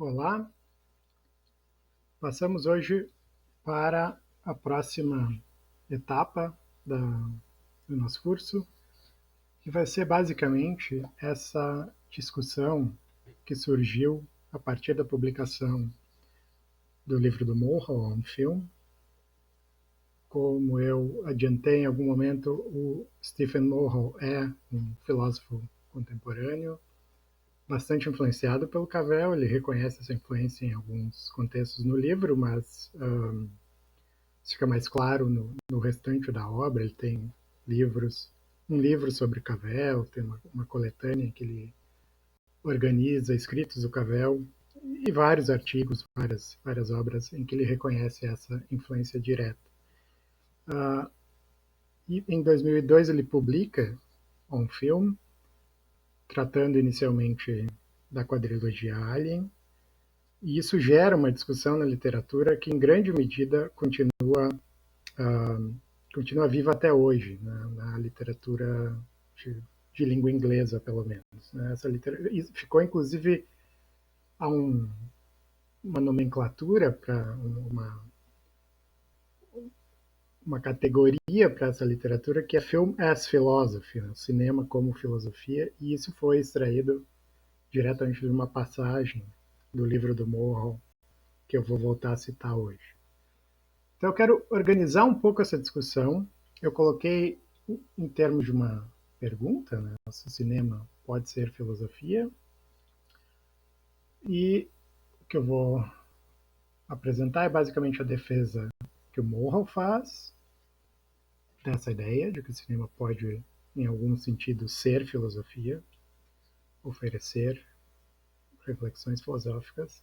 Olá, passamos hoje para a próxima etapa do nosso curso, que vai ser basicamente essa discussão que surgiu a partir da publicação do livro do Mulhall, um filme. Como eu adiantei em algum momento, o Stephen Mulhall é um filósofo contemporâneo, bastante influenciado pelo Cavell. Ele reconhece essa influência em alguns contextos no livro, mas isso fica mais claro no restante da obra. Ele tem um livro sobre Cavell, tem uma coletânea que ele organiza escritos do Cavell e vários artigos, várias obras em que ele reconhece essa influência direta. E em 2002 ele publica um filme tratando inicialmente da quadrilogia Alien, e isso gera uma discussão na literatura que em grande medida continua viva até hoje, né, na literatura de língua inglesa, pelo menos. Né? Ficou, inclusive, há uma nomenclatura para uma categoria para essa literatura que é Film as Philosophy, né? Cinema como filosofia, e isso foi extraído diretamente de uma passagem do livro do Mulhall, que eu vou voltar a citar hoje. Então eu quero organizar um pouco essa discussão. Eu coloquei em termos de uma pergunta, né? Se o cinema pode ser filosofia. E o que eu vou apresentar é basicamente a defesa que o Mulhall faz dessa ideia de que o cinema pode, em algum sentido, ser filosofia, oferecer reflexões filosóficas,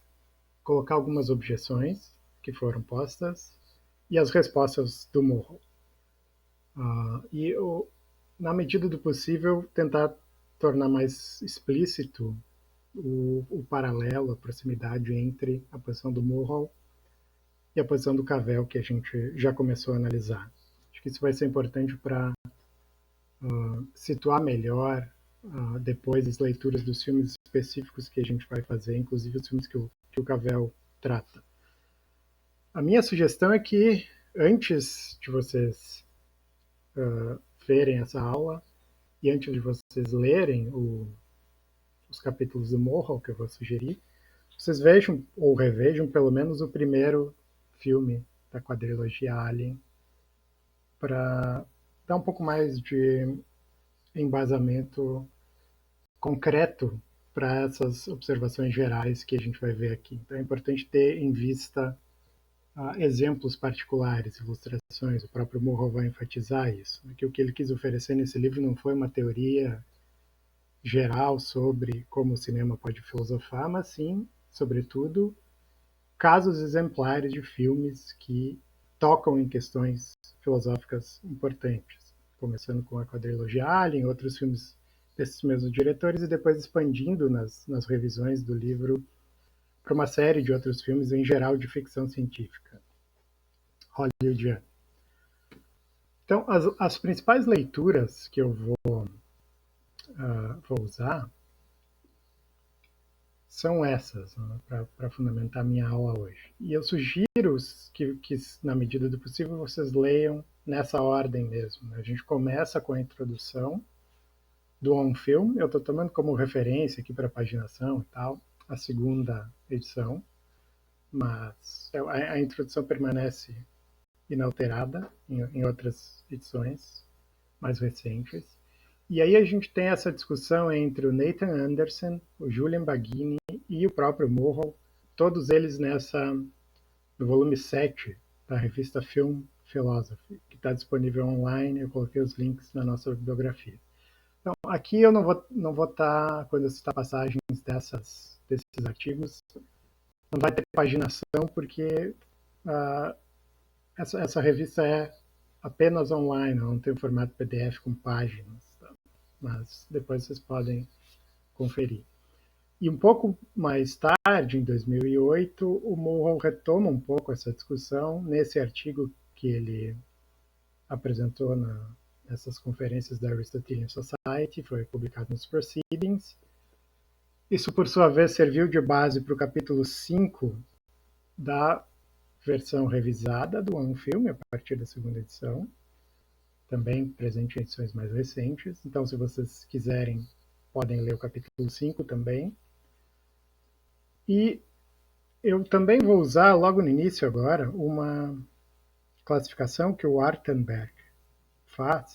colocar algumas objeções que foram postas e as respostas do Mulhall. Na medida do possível, tentar tornar mais explícito o paralelo, a proximidade entre a posição do Mulhall e a posição do Cavell, que a gente já começou a analisar. Acho que isso vai ser importante para situar melhor depois as leituras dos filmes específicos que a gente vai fazer, inclusive os filmes que o Cavell trata. A minha sugestão é que, antes de vocês verem essa aula, e antes de vocês lerem os capítulos do Mulhall que eu vou sugerir, vocês vejam ou revejam pelo menos o primeiro filme da quadrilogia Alien, para dar um pouco mais de embasamento concreto para essas observações gerais que a gente vai ver aqui. Então é importante ter em vista exemplos particulares, ilustrações. O próprio Mulhall vai enfatizar isso, que o que ele quis oferecer nesse livro não foi uma teoria geral sobre como o cinema pode filosofar, mas sim, sobretudo, casos exemplares de filmes que tocam em questões filosóficas importantes, começando com a quadrilogia Alien, outros filmes desses mesmos diretores, e depois expandindo nas revisões do livro para uma série de outros filmes, em geral de ficção científica hollywoodiana. Então, as principais leituras que eu vou usar são essas, né, para fundamentar minha aula hoje. E eu sugiro que, na medida do possível, vocês leiam nessa ordem mesmo. Né? A gente começa com a introdução do On Film. Eu estou tomando como referência aqui para a paginação e tal, a segunda edição, mas a introdução permanece inalterada em outras edições mais recentes. E aí a gente tem essa discussão entre o Nathan Anderson, o Julian Baggini e o próprio Mulhall, todos eles no volume 7 da revista Film Philosophy, que está disponível online. Eu coloquei os links na nossa bibliografia. Então, aqui eu não vou estar, quando eu citar passagens desses artigos, não vai ter paginação, porque essa revista é apenas online, não tem formato PDF com páginas, tá? Mas depois vocês podem conferir. E um pouco mais tarde, em 2008, o Mulhall retoma um pouco essa discussão nesse artigo que ele apresentou nessas conferências da Aristotelian Society, foi publicado nos Proceedings, Isso, por sua vez, serviu de base para o capítulo 5 da versão revisada do Um Filme, a partir da segunda edição, também presente em edições mais recentes. Então, se vocês quiserem, podem ler o capítulo 5 também. E eu também vou usar, logo no início agora, uma classificação que o Artenberg faz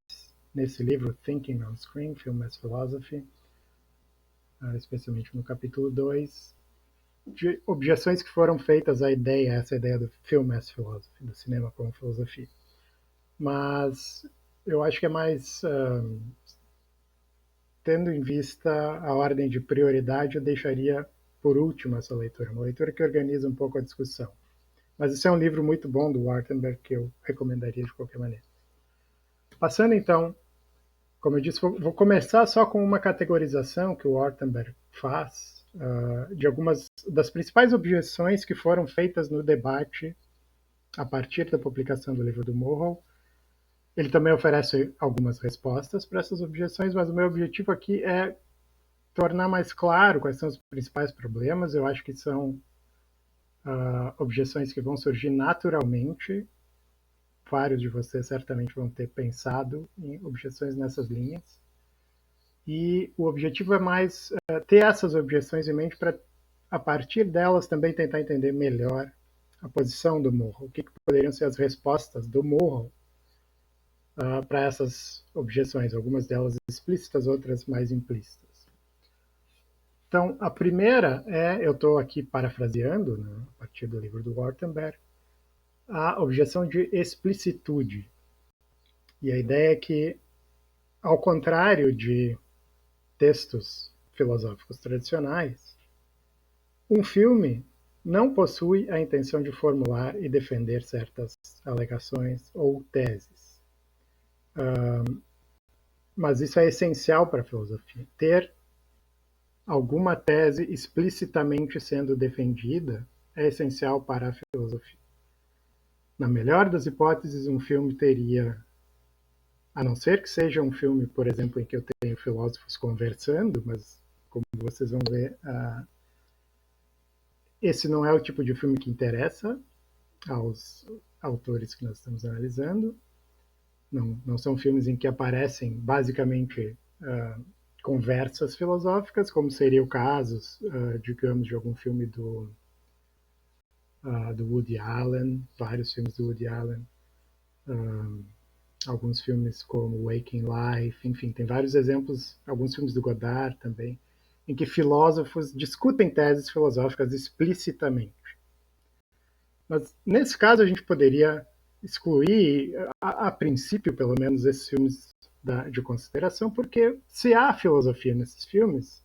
nesse livro Thinking on Screen, Film as Philosophy, especialmente no capítulo 2, de objeções que foram feitas à ideia, essa ideia do Film as Philosophy, do cinema como filosofia. Mas eu acho que é mais, tendo em vista a ordem de prioridade, eu deixaria por último essa leitura, uma leitura que organiza um pouco a discussão. Mas isso é um livro muito bom do Wartenberg que eu recomendaria de qualquer maneira. Passando então, como eu disse, vou começar só com uma categorização que o Wartenberg faz de algumas das principais objeções que foram feitas no debate a partir da publicação do livro do Morrow. Ele também oferece algumas respostas para essas objeções, mas o meu objetivo aqui é tornar mais claro quais são os principais problemas. Eu acho que são objeções que vão surgir naturalmente. Vários de vocês certamente vão ter pensado em objeções nessas linhas. E o objetivo é mais ter essas objeções em mente para, a partir delas, também tentar entender melhor a posição do Morrow, o que poderiam ser as respostas do Morrow para essas objeções, algumas delas explícitas, outras mais implícitas. Então, a primeira eu estou aqui parafraseando, né, a partir do livro do Wartenberg, a objeção de explicitude. E a ideia é que, ao contrário de textos filosóficos tradicionais, um filme não possui a intenção de formular e defender certas alegações ou teses. Mas isso é essencial para a filosofia. Ter alguma tese explicitamente sendo defendida é essencial para a filosofia. Na melhor das hipóteses, um filme teria, a não ser que seja um filme, por exemplo, em que eu tenho filósofos conversando, mas como vocês vão ver, esse não é o tipo de filme que interessa aos autores que nós estamos analisando. Não são filmes em que aparecem basicamente conversas filosóficas, como seria o caso, digamos, de algum filme do Woody Allen, vários filmes do Woody Allen, alguns filmes como Waking Life, enfim, tem vários exemplos, alguns filmes do Godard também, em que filósofos discutem teses filosóficas explicitamente. Mas, nesse caso, a gente poderia excluir, a princípio, pelo menos, esses filmes de consideração, porque se há filosofia nesses filmes,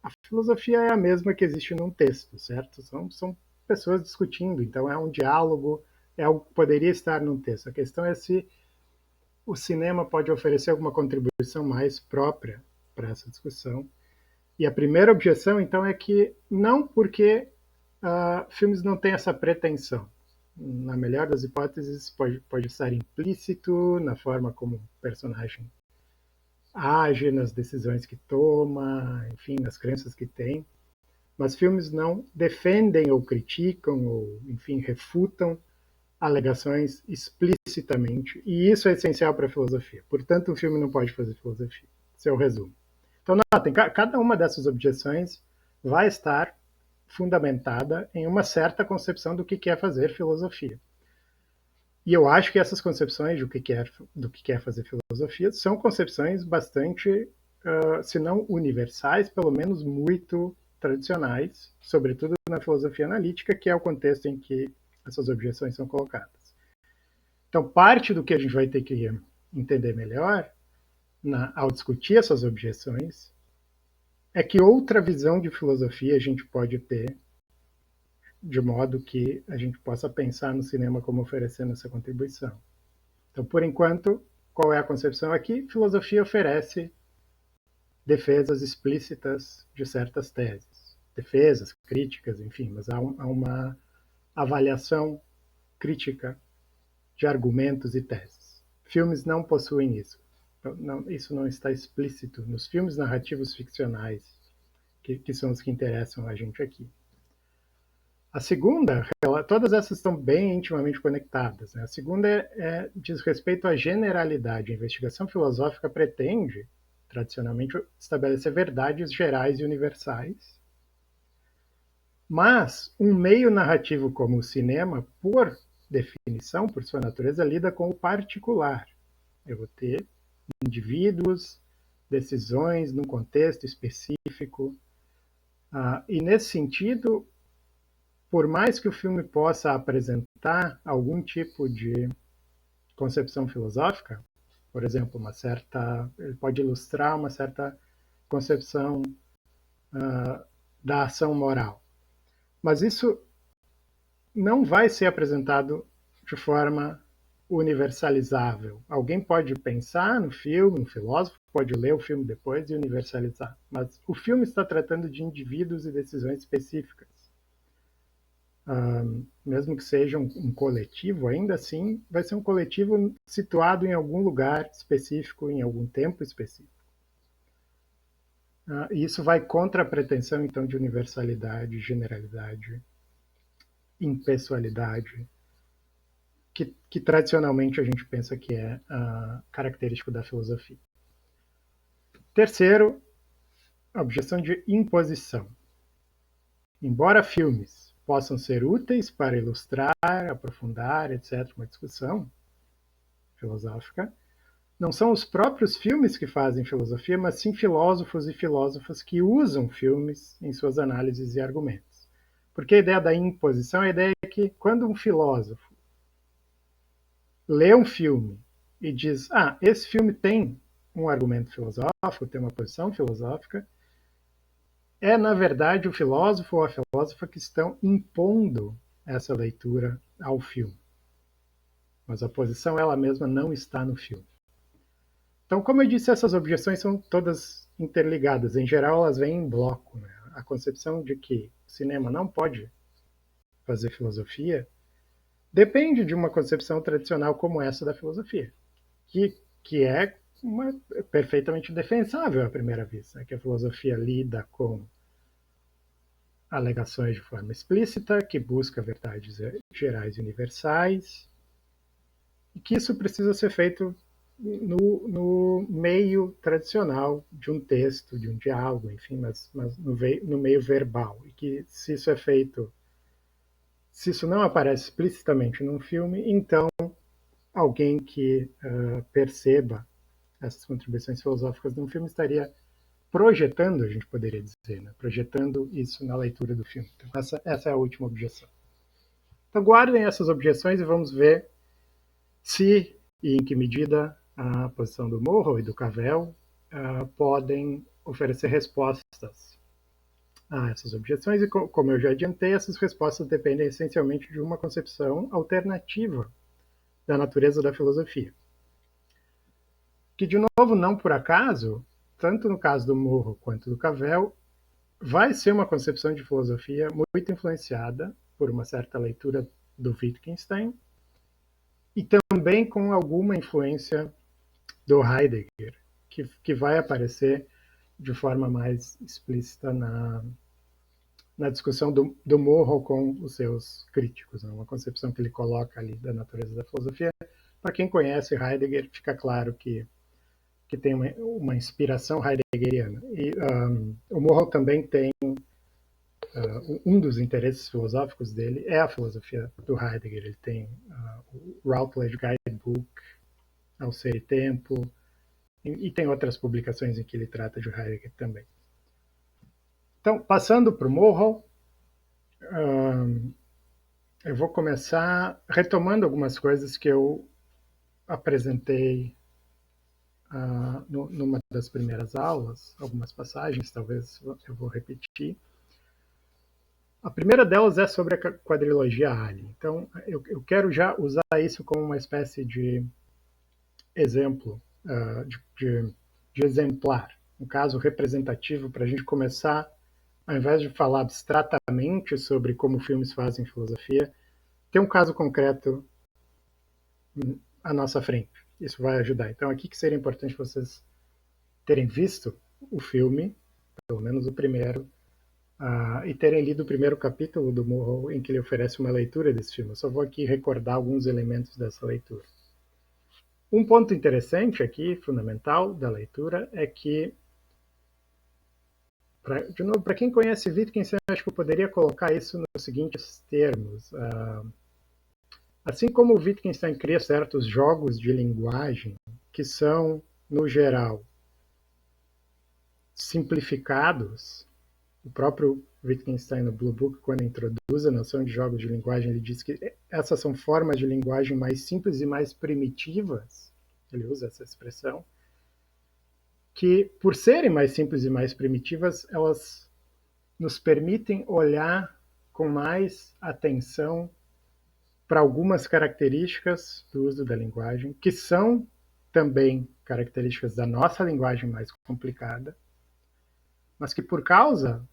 a filosofia é a mesma que existe num texto, certo? São pessoas discutindo, então é um diálogo, é algo que poderia estar num texto. A questão é se o cinema pode oferecer alguma contribuição mais própria para essa discussão. E a primeira objeção, então, é que não porque filmes não têm essa pretensão. Na melhor das hipóteses, pode estar implícito na forma como o personagem age, nas decisões que toma, enfim, nas crenças que tem. Mas filmes não defendem ou criticam ou, enfim, refutam alegações explicitamente, e isso é essencial para a filosofia. Portanto, um filme não pode fazer filosofia. Esse é o resumo. Então, notem, cada uma dessas objeções vai estar fundamentada em uma certa concepção do que é fazer filosofia. E eu acho que essas concepções do que é fazer filosofia são concepções bastante, se não universais, pelo menos muito tradicionais, sobretudo na filosofia analítica, que é o contexto em que essas objeções são colocadas. Então, parte do que a gente vai ter que entender melhor ao discutir essas objeções é que outra visão de filosofia a gente pode ter, de modo que a gente possa pensar no cinema como oferecendo essa contribuição. Então, por enquanto, qual é a concepção aqui? Filosofia oferece defesas explícitas de certas teses. Defesas, críticas, enfim, mas há uma avaliação crítica de argumentos e teses. Filmes não possuem isso. Isso não está explícito nos filmes narrativos ficcionais que são os que interessam a gente aqui. A segunda, todas essas estão bem intimamente conectadas, né? A segunda diz respeito à generalidade. A investigação filosófica pretende, tradicionalmente, estabelecer verdades gerais e universais, mas um meio narrativo como o cinema, por definição, por sua natureza, lida com o particular. Eu vou ter indivíduos, decisões num contexto específico, e nesse sentido, por mais que o filme possa apresentar algum tipo de concepção filosófica, por exemplo, ele pode ilustrar uma certa concepção da ação moral, mas isso não vai ser apresentado de forma universalizável. Alguém pode pensar no filme, um filósofo pode ler o filme depois e universalizar, mas o filme está tratando de indivíduos e decisões específicas. Mesmo que seja um coletivo, ainda assim vai ser um coletivo situado em algum lugar específico, em algum tempo específico. E isso vai contra a pretensão, então, de universalidade, generalidade, impessoalidade, que tradicionalmente a gente pensa que é característico da filosofia. Terceiro, a objeção de imposição. Embora filmes possam ser úteis para ilustrar, aprofundar, etc., uma discussão filosófica, não são os próprios filmes que fazem filosofia, mas sim filósofos e filósofas que usam filmes em suas análises e argumentos. Porque a ideia da imposição, a ideia é que quando um filósofo lê um filme e diz, esse filme tem um argumento filosófico, tem uma posição filosófica, é, na verdade, o filósofo ou a filósofa que estão impondo essa leitura ao filme. Mas a posição, ela mesma, não está no filme. Então, como eu disse, essas objeções são todas interligadas. Em geral, elas vêm em bloco, né? A concepção de que o cinema não pode fazer filosofia depende de uma concepção tradicional como essa da filosofia, que é perfeitamente defensável à primeira vista, né? Que a filosofia lida com alegações de forma explícita, que busca verdades gerais e universais, e que isso precisa ser feito no meio tradicional de um texto, de um diálogo, enfim, mas no meio verbal. E que se isso é feito, se isso não aparece explicitamente num filme, então alguém que perceba essas contribuições filosóficas num filme estaria projetando, a gente poderia dizer, né? Projetando isso na leitura do filme. Então, essa é a última objeção. Então, guardem essas objeções e vamos ver se e em que medida a posição do Morrow e do Cavell podem oferecer respostas a essas objeções. E, como eu já adiantei, essas respostas dependem essencialmente de uma concepção alternativa da natureza da filosofia. Que, de novo, não por acaso, tanto no caso do Morrow quanto do Cavell, vai ser uma concepção de filosofia muito influenciada por uma certa leitura do Wittgenstein e também com alguma influência do Heidegger, que vai aparecer de forma mais explícita na discussão do Morrow com os seus críticos, né? Uma concepção que ele coloca ali da natureza da filosofia. Para quem conhece Heidegger, fica claro que tem uma inspiração heideggeriana. E o Morrow também tem um dos interesses filosóficos dele é a filosofia do Heidegger. Ele tem o Routledge Guidebook ao Ser e Tempo, e tem outras publicações em que ele trata de Heidegger também. Então, passando para o Morrow, eu vou começar retomando algumas coisas que eu apresentei numa das primeiras aulas, algumas passagens, talvez eu vou repetir. A primeira delas é sobre a quadrilogia Ali. Então, eu quero já usar isso como uma espécie de exemplo, de exemplar, um caso representativo para a gente começar, ao invés de falar abstratamente sobre como filmes fazem filosofia, ter um caso concreto à nossa frente. Isso vai ajudar. Então, aqui que seria importante vocês terem visto o filme, pelo menos o primeiro, e terem lido o primeiro capítulo do Morrow, em que ele oferece uma leitura desse filme. Eu só vou aqui recordar alguns elementos dessa leitura. Um ponto interessante aqui, fundamental da leitura, é que, de novo, para quem conhece Wittgenstein, acho que eu poderia colocar isso nos seguintes termos. Assim como o Wittgenstein cria certos jogos de linguagem que são, no geral, simplificados, o próprio Wittgenstein no Blue Book, quando introduz a noção de jogos de linguagem, ele diz que essas são formas de linguagem mais simples e mais primitivas, ele usa essa expressão, que, por serem mais simples e mais primitivas, elas nos permitem olhar com mais atenção para algumas características do uso da linguagem, que são também características da nossa linguagem mais complicada, mas que, por causa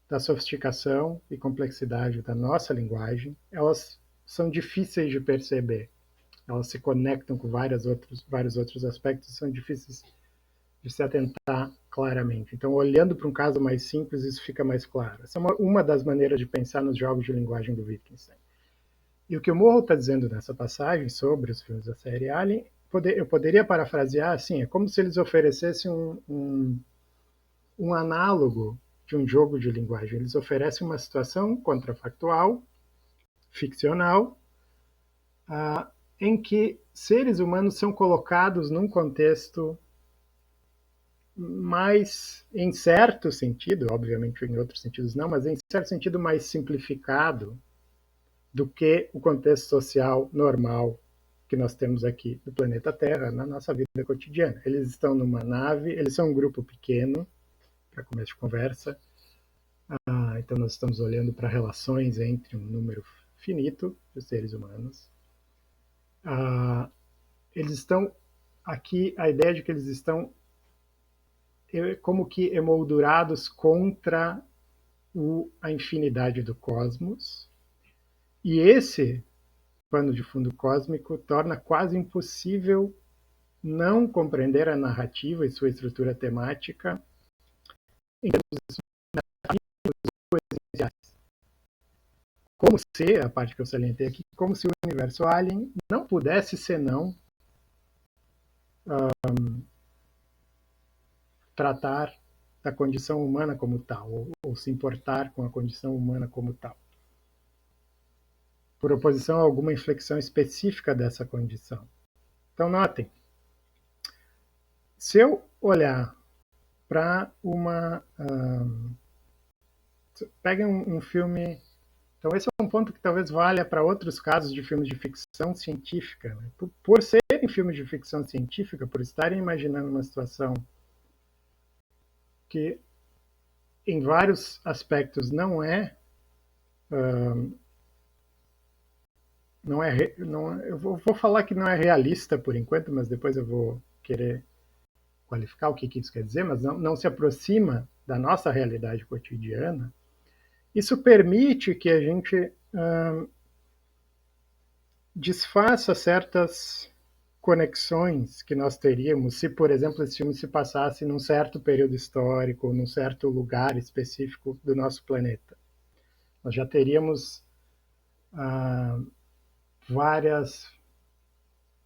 da sofisticação e complexidade da nossa linguagem, elas são difíceis de perceber. Elas se conectam com vários outros aspectos e são difíceis de se atentar claramente. Então, olhando para um caso mais simples, isso fica mais claro. Essa é uma das maneiras de pensar nos jogos de linguagem do Wittgenstein. E o que o Morrow está dizendo nessa passagem sobre os filmes da série Alien, eu poderia parafrasear assim, é como se eles oferecessem um análogo de um jogo de linguagem. Eles oferecem uma situação contrafactual, ficcional, em que seres humanos são colocados num contexto mais, em certo sentido, obviamente em outros sentidos não, mas em certo sentido mais simplificado do que o contexto social normal que nós temos aqui no planeta Terra, na nossa vida cotidiana. Eles estão numa nave, eles são um grupo pequeno, para começo de conversa, então nós estamos olhando para relações entre um número finito de seres humanos. Eles estão aqui, a ideia de que eles estão como que emoldurados contra a infinidade do cosmos, e esse pano de fundo cósmico torna quase impossível não compreender a narrativa e sua estrutura temática em termos coexistenciais. Como se, a parte que eu salientei aqui, como se o universo Alien não pudesse senão tratar da condição humana como tal, ou se importar com a condição humana como tal, por oposição a alguma inflexão específica dessa condição. Então, notem, se eu olhar para uma... peguem um filme... Então, esse é um ponto que talvez valha para outros casos de filmes de ficção científica. Né? Por serem filmes de ficção científica, por estarem imaginando uma situação que, em vários aspectos, não é, eu vou falar que não é realista por enquanto, mas depois eu vou querer qualificar o que isso quer dizer, mas não se aproxima da nossa realidade cotidiana. Isso permite que a gente desfaça certas conexões que nós teríamos se, por exemplo, esse filme se passasse num certo período histórico, num certo lugar específico do nosso planeta. Nós já teríamos várias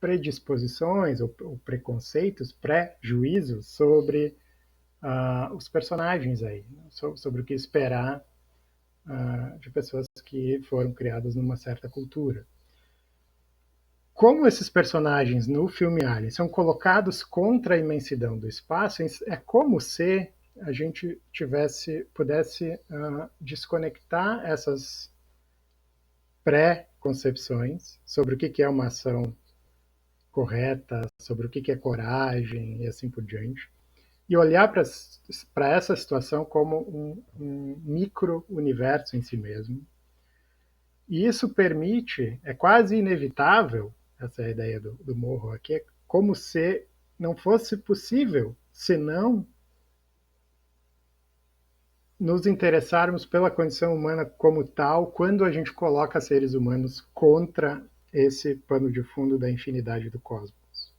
predisposições ou preconceitos, pré-juízos sobre os personagens aí, né? Sobre o que esperar de pessoas que foram criadas numa certa cultura. Como esses personagens no filme Alien são colocados contra a imensidão do espaço, é como se a gente pudesse desconectar essas pré-concepções sobre o que é uma ação correta, sobre o que é coragem e assim por diante, e olhar para essa situação como um micro-universo em si mesmo. E isso permite, é quase inevitável, essa é a ideia do Morrow aqui, é como se não fosse possível, senão nos interessarmos pela condição humana como tal, quando a gente coloca seres humanos contra esse pano de fundo da infinidade do cosmos.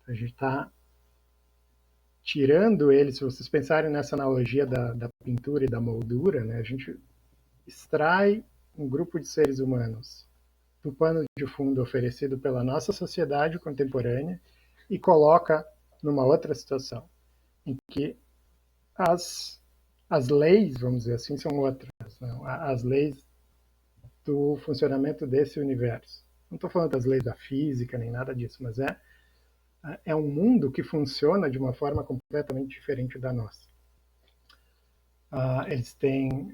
A gente está tirando ele, se vocês pensarem nessa analogia da pintura e da moldura, né, a gente extrai um grupo de seres humanos do pano de fundo oferecido pela nossa sociedade contemporânea e coloca numa outra situação, em que as leis, vamos dizer assim, são outras. Não? As leis do funcionamento desse universo. Não estou falando das leis da física nem nada disso, mas é um mundo que funciona de uma forma completamente diferente da nossa. Eles têm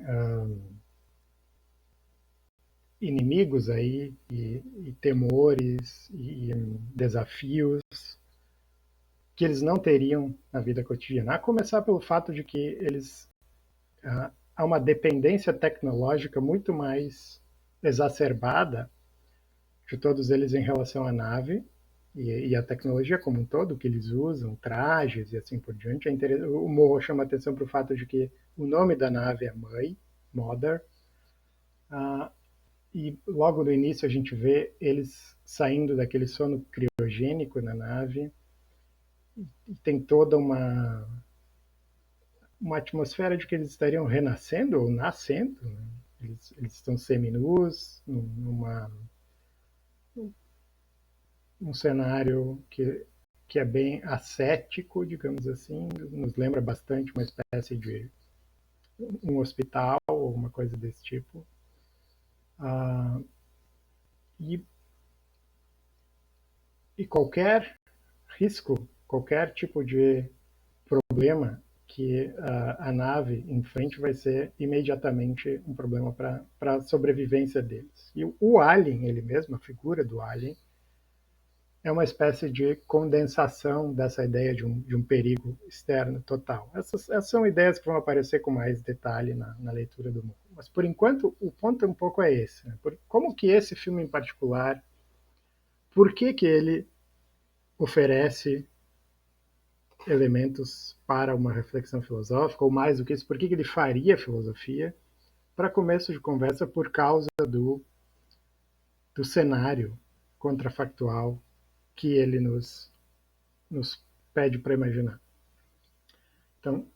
inimigos aí e temores e desafios que eles não teriam na vida cotidiana. A começar pelo fato de que eles há uma dependência tecnológica muito mais exacerbada de todos eles em relação à nave e a tecnologia como um todo que eles usam, trajes e assim por diante. O Morro chama atenção para o fato de que o nome da nave é Mãe, Mother, e logo no início a gente vê eles saindo daquele sono criogênico na nave e tem toda uma atmosfera de que eles estariam renascendo ou nascendo. Né? Eles estão seminus, num cenário que é bem ascético, digamos assim, nos lembra bastante uma espécie de um hospital ou uma coisa desse tipo. E, e qualquer risco, qualquer tipo de problema que a nave enfrente vai ser imediatamente um problema para a sobrevivência deles. E o Alien, ele mesmo, a figura do Alien, é uma espécie de condensação dessa ideia de um perigo externo total. Essas são ideias que vão aparecer com mais detalhe na leitura do mundo. Mas, por enquanto, o ponto um pouco é esse. Né? Como que esse filme em particular, por que ele oferece elementos para uma reflexão filosófica, ou mais do que isso, por que ele faria filosofia? Para começo de conversa, por causa do cenário contrafactual que ele nos pede para imaginar. Então,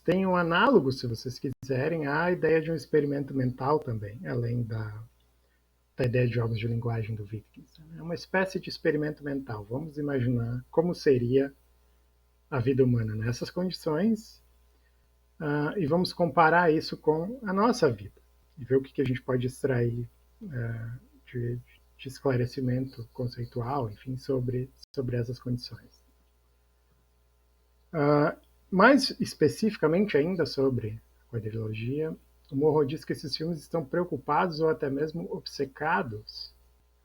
tem um análogo, se vocês quiserem, à ideia de um experimento mental também, além da ideia de jogos de linguagem do Wittgenstein. É uma espécie de experimento mental. Vamos imaginar como seria a vida humana nessas condições e vamos comparar isso com a nossa vida e ver o que a gente pode extrair de esclarecimento conceitual, enfim, sobre essas condições. Mais especificamente ainda sobre a quadrilogia, o Morro diz que esses filmes estão preocupados ou até mesmo obcecados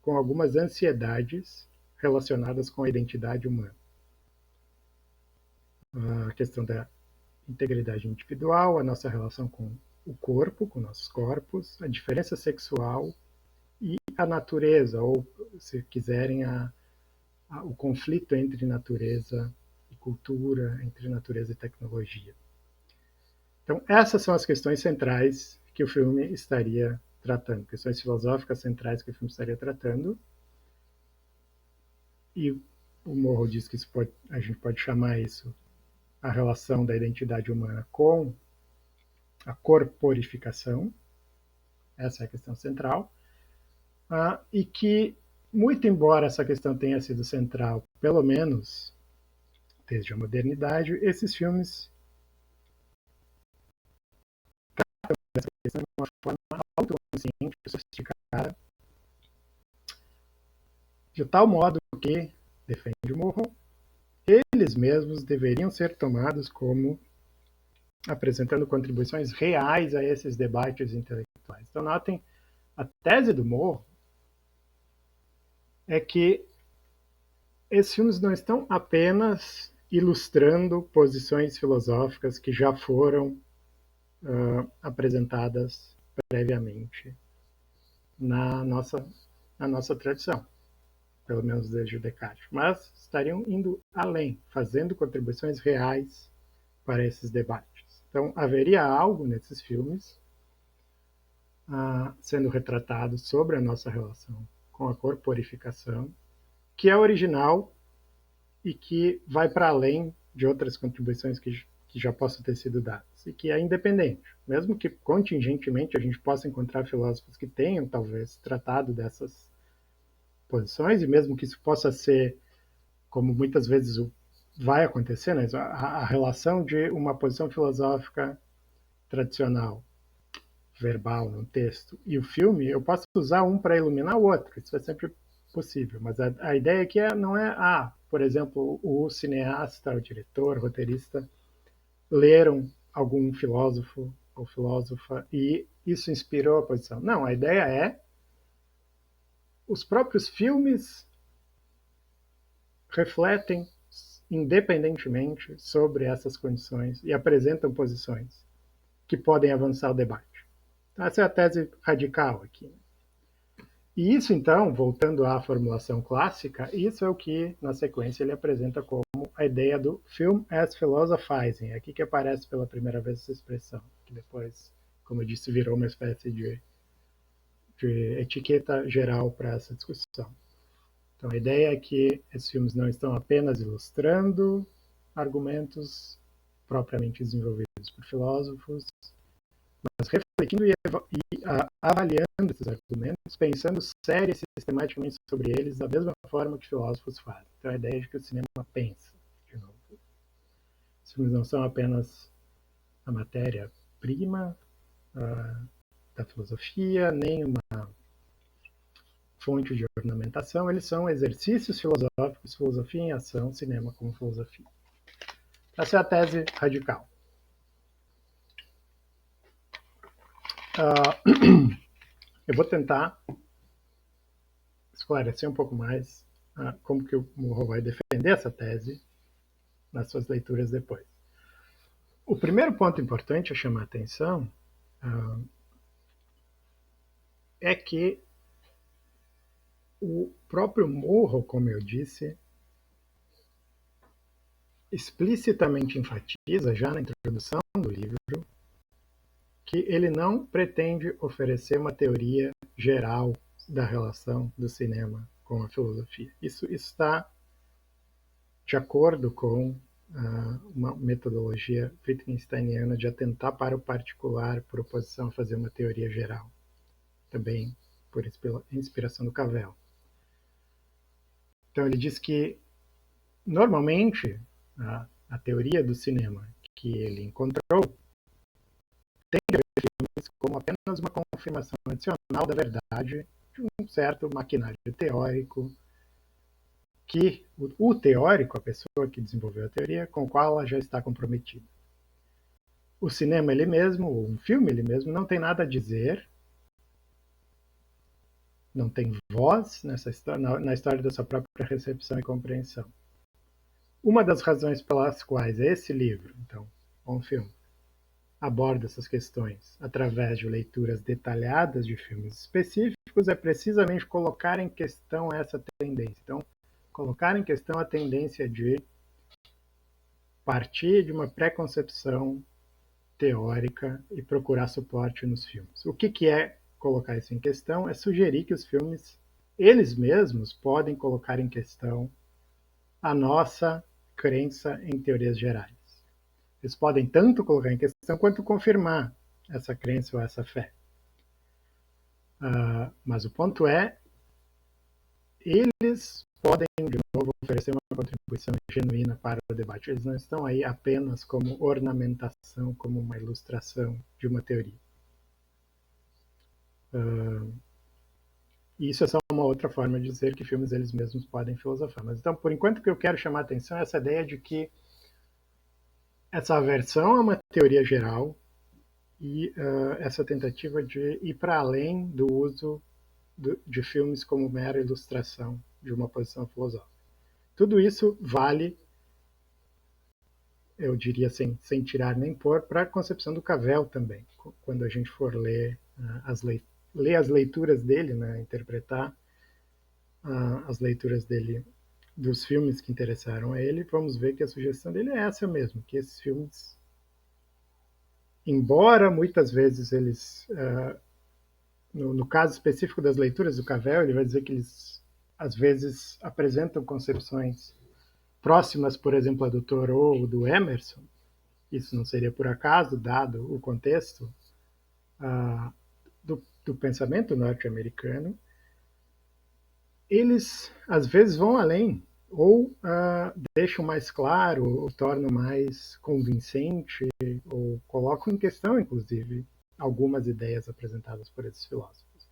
com algumas ansiedades relacionadas com a identidade humana. A questão da integridade individual, a nossa relação com o corpo, com nossos corpos, a diferença sexual e a natureza, ou, se quiserem, o conflito entre natureza e cultura, entre natureza e tecnologia. Então, essas são as questões centrais que o filme estaria tratando, questões filosóficas centrais que o filme estaria tratando. E o Morro diz que a gente pode chamar isso a relação da identidade humana com a corporificação, essa é a questão central, e que, muito embora essa questão tenha sido central, pelo menos desde a modernidade, esses filmes tratam dessa questão de uma forma autoconsciente, sofisticada, de tal modo que, defende o Morro, eles mesmos deveriam ser tomados como apresentando contribuições reais a esses debates intelectuais. Então, notem, a tese do Morro é que esses filmes não estão apenas ilustrando posições filosóficas que já foram apresentadas previamente na nossa tradição, pelo menos desde o Descartes, mas estariam indo além, fazendo contribuições reais para esses debates. Então, haveria algo nesses filmes sendo retratado sobre a nossa relação com a corporificação, que é original e que vai para além de outras contribuições que já possam ter sido dadas, e que é independente. Mesmo que contingentemente a gente possa encontrar filósofos que tenham, talvez, tratado dessas posições, e mesmo que isso possa ser, como muitas vezes vai acontecer, né, a relação de uma posição filosófica tradicional, verbal, no texto, e o filme, eu posso usar um para iluminar o outro, isso é sempre possível, mas a ideia aqui não é, por exemplo, o cineasta, o diretor, o roteirista, leram algum filósofo ou filósofa e isso inspirou a posição. Não, a ideia é os próprios filmes refletem independentemente sobre essas condições e apresentam posições que podem avançar o debate. Então, essa é a tese radical aqui. E isso, então, voltando à formulação clássica, isso é o que, na sequência, ele apresenta como a ideia do film as philosophizing. É aqui que aparece pela primeira vez essa expressão, que depois, como eu disse, virou uma espécie de etiqueta geral para essa discussão. Então, a ideia é que esses filmes não estão apenas ilustrando argumentos propriamente desenvolvidos por filósofos, mas refletindo e avaliando esses argumentos, pensando séria e sistematicamente sobre eles da mesma forma que filósofos fazem. Então, a ideia é de que o cinema pensa, de novo. Os filmes não são apenas a matéria-prima da filosofia, nem uma fonte de ornamentação, eles são exercícios filosóficos, filosofia em ação, cinema como filosofia. Essa é a tese radical. Eu vou tentar esclarecer um pouco mais como que o Murrow vai defender essa tese nas suas leituras depois. O primeiro ponto importante a chamar a atenção é que o próprio Murrow, como eu disse, explicitamente enfatiza, já na introdução do livro, que ele não pretende oferecer uma teoria geral da relação do cinema com a filosofia. Isso está de acordo com uma metodologia wittgensteiniana de atentar para o particular por oposição a fazer uma teoria geral, também por inspiração do Cavell. Então ele diz que, normalmente, a teoria do cinema que ele encontrou tem que ver filmes como apenas uma confirmação adicional da verdade de um certo maquinário teórico que o teórico, a pessoa que desenvolveu a teoria, com a qual ela já está comprometida. O cinema ele mesmo, ou um filme ele mesmo, não tem nada a dizer, não tem voz na história da sua própria recepção e compreensão. Uma das razões pelas quais esse livro, então, um filme, aborda essas questões através de leituras detalhadas de filmes específicos é precisamente colocar em questão essa tendência. Então, colocar em questão a tendência de partir de uma pré-concepção teórica e procurar suporte nos filmes. O que é colocar isso em questão? É sugerir que os filmes, eles mesmos, podem colocar em questão a nossa crença em teorias gerais. Eles podem tanto colocar em questão quanto confirmar essa crença ou essa fé. Mas o ponto é, eles podem, de novo, oferecer uma contribuição genuína para o debate. Eles não estão aí apenas como ornamentação, como uma ilustração de uma teoria. E isso é só uma outra forma de dizer que filmes eles mesmos podem filosofar. Mas então, por enquanto, o que eu quero chamar a atenção é essa ideia de que essa aversão a uma teoria geral e essa tentativa de ir para além do uso de filmes como mera ilustração de uma posição filosófica. Tudo isso vale, eu diria sem tirar nem pôr, para a concepção do Cavell também. Quando a gente for ler as leituras dele, né, interpretar as leituras dele dos filmes que interessaram a ele, vamos ver que a sugestão dele é essa mesmo, que esses filmes, embora muitas vezes eles, no caso específico das leituras do Cavell, ele vai dizer que eles às vezes apresentam concepções próximas, por exemplo, a do Thoreau ou do Emerson, isso não seria por acaso, dado o contexto do pensamento norte-americano, eles às vezes vão além, ou deixam mais claro, ou tornam mais convincente, ou colocam em questão, inclusive, algumas ideias apresentadas por esses filósofos.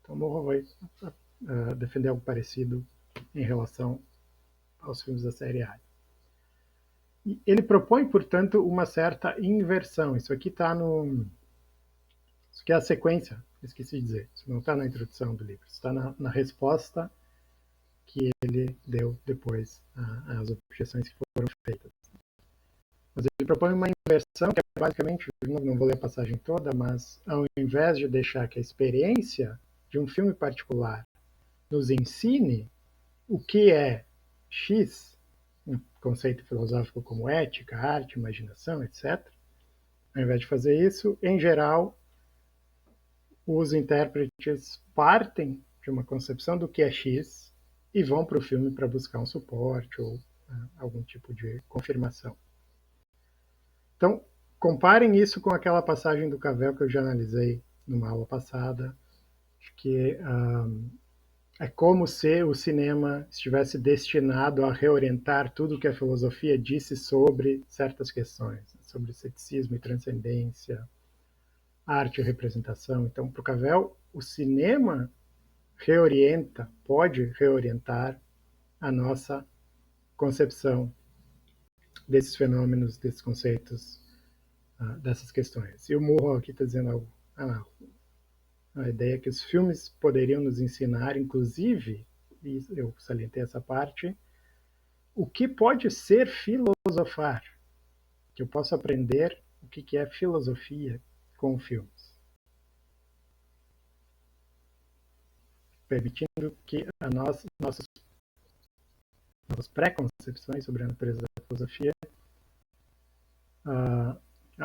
Então, Morro vai defender algo parecido em relação aos filmes da série A. E ele propõe, portanto, uma certa inversão. Isso aqui está no... Isso aqui é a sequência, esqueci de dizer. Isso não está na introdução do livro. Isso está na resposta que ele deu depois às objeções que foram feitas. Mas ele propõe uma inversão que é basicamente, não vou ler a passagem toda, mas ao invés de deixar que a experiência de um filme particular nos ensine o que é X, um conceito filosófico como ética, arte, imaginação, etc., ao invés de fazer isso, em geral, os intérpretes partem de uma concepção do que é X e vão para o filme para buscar um suporte ou algum tipo de confirmação. Então, comparem isso com aquela passagem do Cavell que eu já analisei numa aula passada, que é como se o cinema estivesse destinado a reorientar tudo o que a filosofia disse sobre certas questões, sobre ceticismo e transcendência, arte e representação. Então, para o Cavell, o cinema pode reorientar a nossa concepção desses fenômenos, desses conceitos, dessas questões. E o Murrow aqui está dizendo algo. A ideia é que os filmes poderiam nos ensinar, inclusive, e eu salientei essa parte, o que pode ser filosofar, que eu posso aprender o que é filosofia com filmes, permitindo que nossas preconcepções sobre a natureza da filosofia,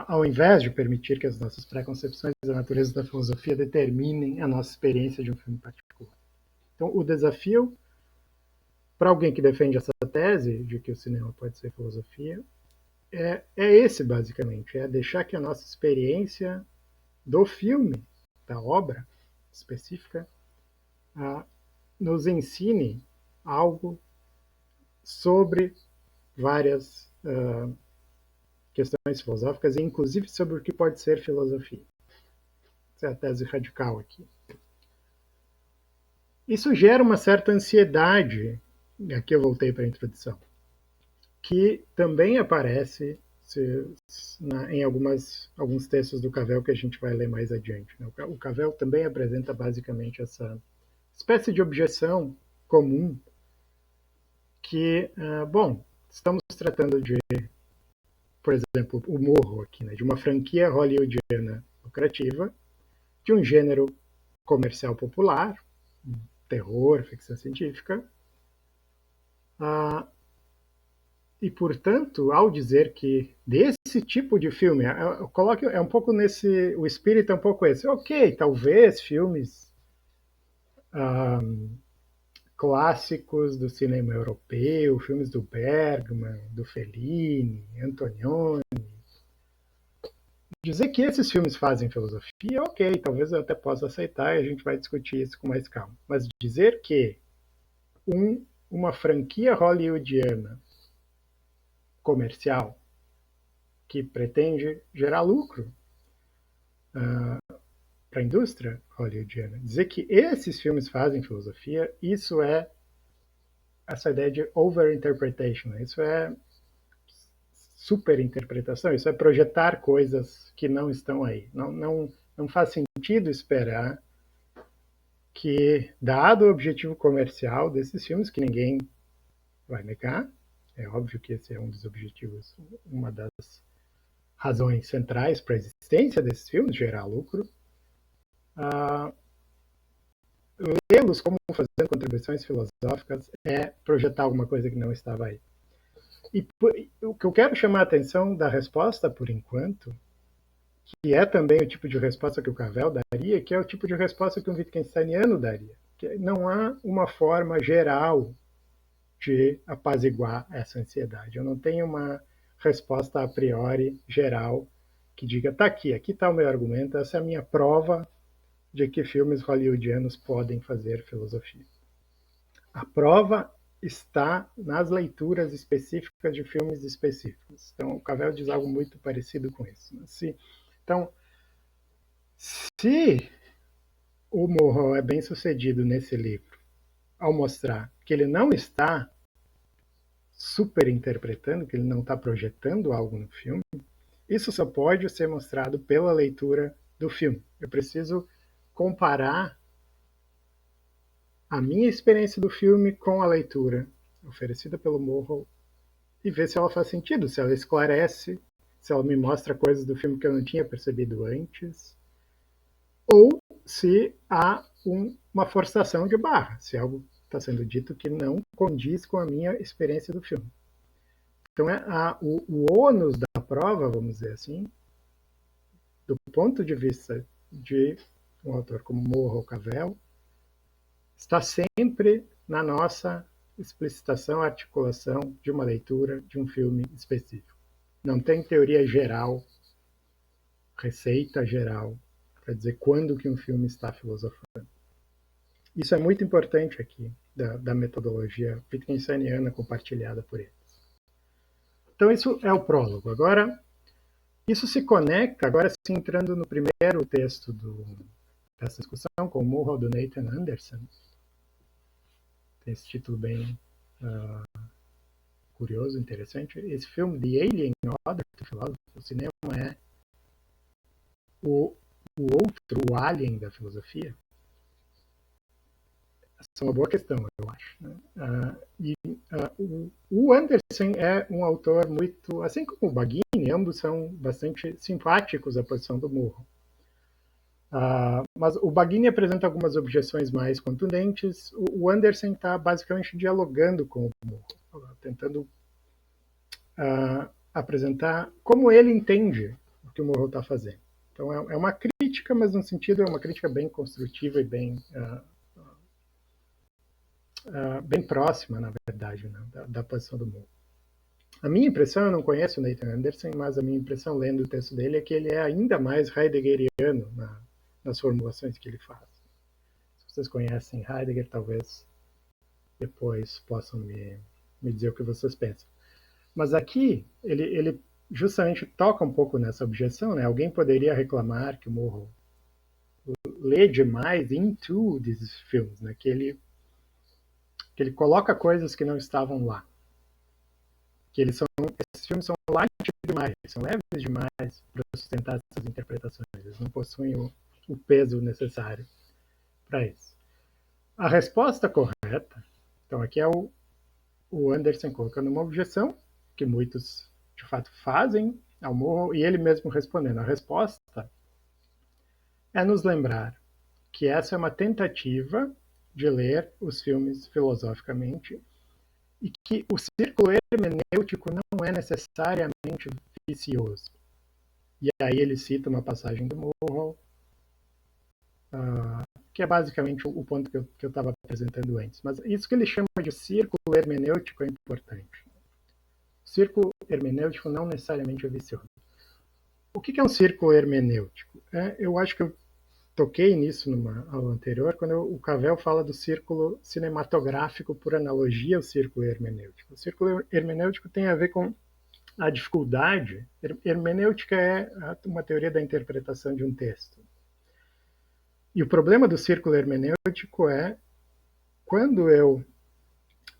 ao invés de permitir que as nossas preconcepções da natureza da filosofia determinem a nossa experiência de um filme particular. Então, o desafio para alguém que defende essa tese de que o cinema pode ser filosofia é esse, basicamente, é deixar que a nossa experiência do filme, da obra específica, nos ensine algo sobre várias questões filosóficas, e inclusive sobre o que pode ser filosofia. Essa é a tese radical aqui. Isso gera uma certa ansiedade, aqui eu voltei para a introdução, que também aparece em alguns textos do Cavell que a gente vai ler mais adiante. O Cavell também apresenta basicamente essa espécie de objeção comum que, bom, estamos tratando de, por exemplo, o Morro aqui, de uma franquia hollywoodiana lucrativa, de um gênero comercial popular, terror, ficção científica, e, portanto, ao dizer que desse tipo de filme, eu coloco, um pouco nesse, o espírito é um pouco esse, ok, talvez filmes clássicos do cinema europeu, filmes do Bergman, do Fellini, Antonioni, dizer que esses filmes fazem filosofia, ok, talvez eu até possa aceitar e a gente vai discutir isso com mais calma, mas dizer que uma franquia hollywoodiana comercial que pretende gerar lucro para a indústria hollywoodiana. Dizer que esses filmes fazem filosofia, isso é essa ideia de overinterpretation, isso é superinterpretação, isso é projetar coisas que não estão aí. Não faz sentido esperar que, dado o objetivo comercial desses filmes, que ninguém vai negar, é óbvio que esse é um dos objetivos, uma das razões centrais para a existência desses filmes, gerar lucro, lê-los como fazendo contribuições filosóficas é projetar alguma coisa que não estava aí. E o que eu quero chamar a atenção da resposta, por enquanto, que é também o tipo de resposta que o Cavell daria, que é o tipo de resposta que um Wittgensteiniano daria. Que não há uma forma geral de apaziguar essa ansiedade. Eu não tenho uma resposta a priori geral que diga, tá aqui está o meu argumento, essa é a minha prova de que filmes hollywoodianos podem fazer filosofia. A prova está nas leituras específicas de filmes específicos. Então, o Cavell diz algo muito parecido com isso. Então, se o Mulhall é bem sucedido nesse livro ao mostrar que ele não está superinterpretando, que ele não está projetando algo no filme, isso só pode ser mostrado pela leitura do filme. Eu preciso comparar a minha experiência do filme com a leitura oferecida pelo Mulhall e ver se ela faz sentido, se ela esclarece, se ela me mostra coisas do filme que eu não tinha percebido antes, ou se há uma forçação de barra, se algo está sendo dito que não condiz com a minha experiência do filme. Então, o ônus da prova, vamos dizer assim, do ponto de vista de um autor como Mulhall ou Cavell, está sempre na nossa explicitação, articulação de uma leitura de um filme específico. Não tem teoria geral, receita geral, para dizer quando que um filme está filosofando. Isso é muito importante aqui, da metodologia Wittgensteiniana compartilhada por eles. Então, isso é o prólogo. Agora, isso se conecta, agora sim, entrando no primeiro texto dessa discussão, com o Mulhall do Nathan Anderson. Tem esse título bem curioso, interessante. Esse filme, The Alien Order, do filósofo, o cinema é o outro, o alien da filosofia? Essa é uma boa questão, eu acho. Né? O Anderson é um autor muito, assim como o Baggini, ambos são bastante simpáticos à posição do Mulhall. Mas o Baggini apresenta algumas objeções mais contundentes. O Anderson está basicamente dialogando com o Mulhall, tentando apresentar como ele entende o que o Mulhall está fazendo. Então é uma crítica, mas no sentido é uma crítica bem construtiva e bem próxima, na verdade, né, da posição do Mulhall. A minha impressão, eu não conheço o Nathan Anderson, mas a minha impressão lendo o texto dele é que ele é ainda mais heideggeriano nas formulações que ele faz. Se vocês conhecem Heidegger, talvez depois possam me dizer o que vocês pensam. Mas aqui, ele justamente toca um pouco nessa objeção, né? Alguém poderia reclamar que o Mulhall lê demais into desses filmes, né? Que ele coloca coisas que não estavam lá. Que esses filmes são light demais, são leves demais para sustentar essas interpretações. Eles não possuem o peso necessário para isso. A resposta correta, então aqui é o Anderson colocando uma objeção, que muitos de fato fazem ao Mulhall, e ele mesmo respondendo. A resposta é nos lembrar que essa é uma tentativa de ler os filmes filosoficamente e que o círculo hermenêutico não é necessariamente vicioso. E aí ele cita uma passagem do Mulhall, que é basicamente o ponto que eu estava apresentando antes. Mas isso que ele chama de círculo hermenêutico é importante. O círculo hermenêutico não necessariamente é vicioso. O que é um círculo hermenêutico? Eu acho que eu toquei nisso numa aula anterior, quando o Cavell fala do círculo cinematográfico por analogia ao círculo hermenêutico. O círculo hermenêutico tem a ver com a dificuldade. Hermenêutica é uma teoria da interpretação de um texto. E o problema do círculo hermenêutico é quando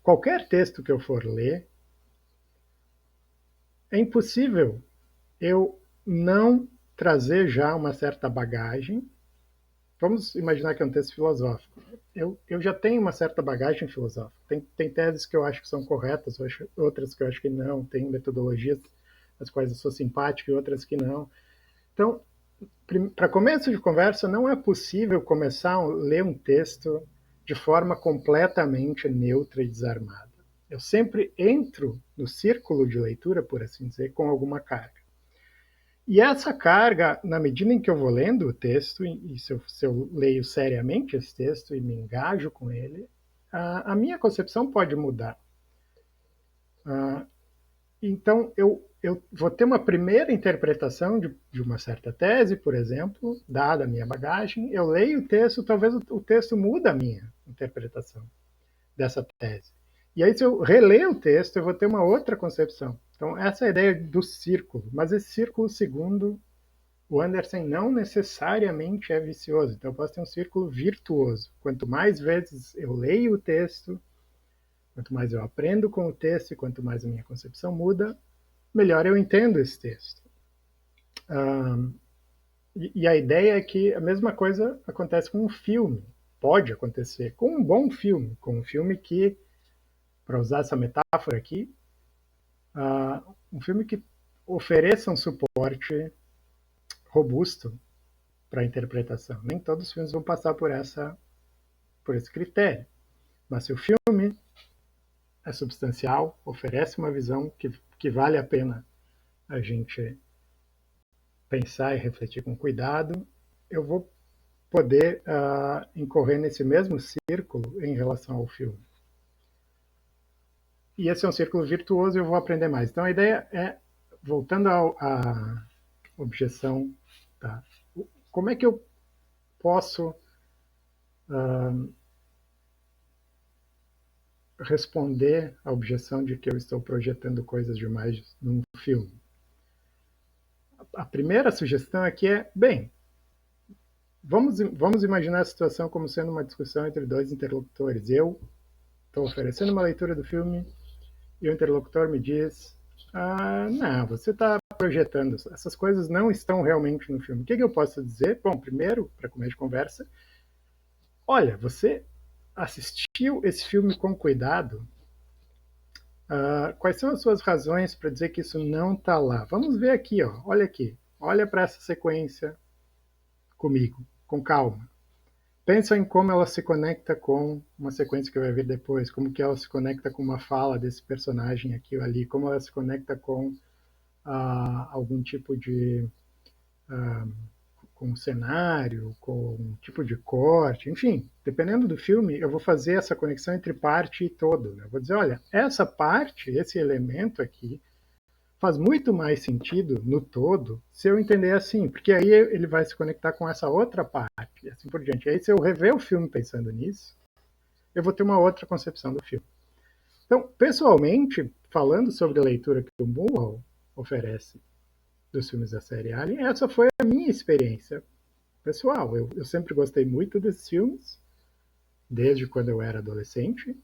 qualquer texto que eu for ler, é impossível eu não trazer já uma certa bagagem. Vamos imaginar que é um texto filosófico. Eu já tenho uma certa bagagem filosófica. Tem teses que eu acho que são corretas, outras que eu acho que não. Tem metodologias às quais eu sou simpático e outras que não. Então, para começo de conversa, não é possível começar a ler um texto de forma completamente neutra e desarmada. Eu sempre entro no círculo de leitura, por assim dizer, com alguma carga. E essa carga, na medida em que eu vou lendo o texto, e se eu leio seriamente esse texto e me engajo com ele, a minha concepção pode mudar. Uh, então, eu vou ter uma primeira interpretação de uma certa tese, por exemplo, dada a minha bagagem, eu leio o texto, talvez o texto muda a minha interpretação dessa tese. E aí, se eu reler o texto, eu vou ter uma outra concepção. Então, essa é a ideia do círculo. Mas esse círculo, segundo o Anderson, não necessariamente é vicioso. Então, eu posso ter um círculo virtuoso. Quanto mais vezes eu leio o texto, quanto mais eu aprendo com o texto e quanto mais a minha concepção muda, melhor eu entendo esse texto. E a ideia é que a mesma coisa acontece com um filme. Pode acontecer com um bom filme, com um filme que, para usar essa metáfora aqui, um filme que ofereça um suporte robusto para a interpretação. Nem todos os filmes vão passar por esse critério. Mas se o filme é substancial, oferece uma visão que vale a pena a gente pensar e refletir com cuidado, eu vou poder incorrer nesse mesmo círculo em relação ao filme. E esse é um círculo virtuoso e eu vou aprender mais. Então a ideia é, voltando à objeção, tá? Como é que eu posso responder à objeção de que eu estou projetando coisas demais num filme? A primeira sugestão aqui é, bem, vamos imaginar a situação como sendo uma discussão entre dois interlocutores. Eu estou oferecendo uma leitura do filme e o interlocutor me diz: não, você está projetando, essas coisas não estão realmente no filme. O que eu posso dizer? Bom, primeiro, para começo de conversa, olha, você assistiu esse filme com cuidado? Quais são as suas razões para dizer que isso não está lá? Vamos ver aqui, ó. Olha aqui. Olha para essa sequência comigo, com calma. Pensa em como ela se conecta com uma sequência que vai vir depois, como que ela se conecta com uma fala desse personagem aqui ou ali, como ela se conecta com algum tipo de com cenário, com um tipo de corte, enfim, dependendo do filme, eu vou fazer essa conexão entre parte e todo. Né? Eu vou dizer, olha, essa parte, esse elemento aqui, faz muito mais sentido no todo se eu entender assim, porque aí ele vai se conectar com essa outra parte, e assim por diante. E aí, se eu rever o filme pensando nisso, eu vou ter uma outra concepção do filme. Então, pessoalmente, falando sobre a leitura que o Mulhall oferece dos filmes da série Alien, essa foi a minha experiência pessoal. Eu sempre gostei muito desses filmes, desde quando eu era adolescente,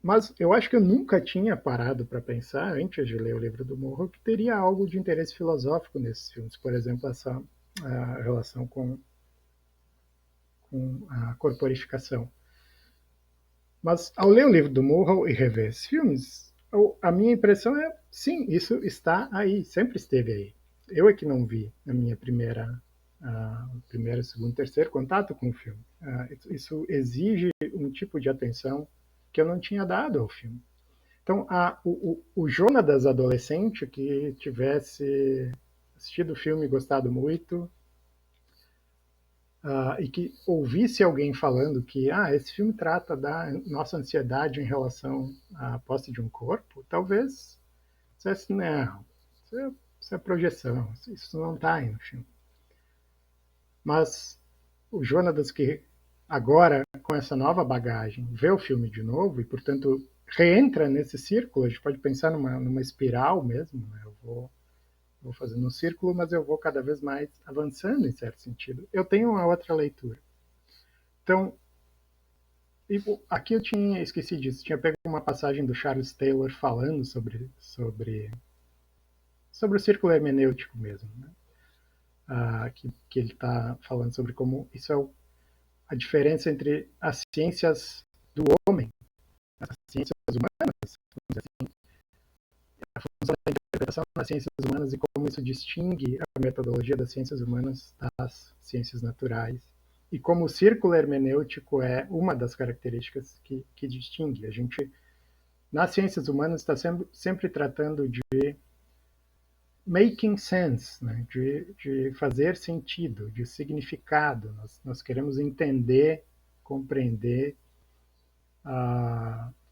mas eu acho que eu nunca tinha parado para pensar, antes de ler o livro do Morro, que teria algo de interesse filosófico nesses filmes. Por exemplo, essa relação com a corporificação. Mas ao ler o livro do Morro e rever esses filmes, a minha impressão é, sim, isso está aí, sempre esteve aí. Eu é que não vi na minha primeiro, segundo, terceiro contato com o filme. Isso exige um tipo de atenção que eu não tinha dado ao filme. Então, o Jonatas adolescente que tivesse assistido o filme e gostado muito, e que ouvisse alguém falando que esse filme trata da nossa ansiedade em relação à posse de um corpo, talvez dissesse, não, isso é projeção, isso não está aí no filme. Mas o Jonatas que agora, com essa nova bagagem, vê o filme de novo e, portanto, reentra nesse círculo, a gente pode pensar numa espiral mesmo, né? Eu vou fazendo um círculo, mas eu vou cada vez mais avançando em certo sentido. Eu tenho uma outra leitura. Então, aqui eu tinha esqueci disso, tinha pego uma passagem do Charles Taylor falando sobre o círculo hermenêutico mesmo, né? Que ele está falando sobre como isso é a diferença entre as ciências do homem, as ciências humanas, assim, a função da interpretação nas ciências humanas e como isso distingue a metodologia das ciências humanas das ciências naturais. E como o círculo hermenêutico é uma das características que distingue. A gente, nas ciências humanas, está sempre tratando de making sense, né? de fazer sentido, de significado. Nós queremos entender, compreender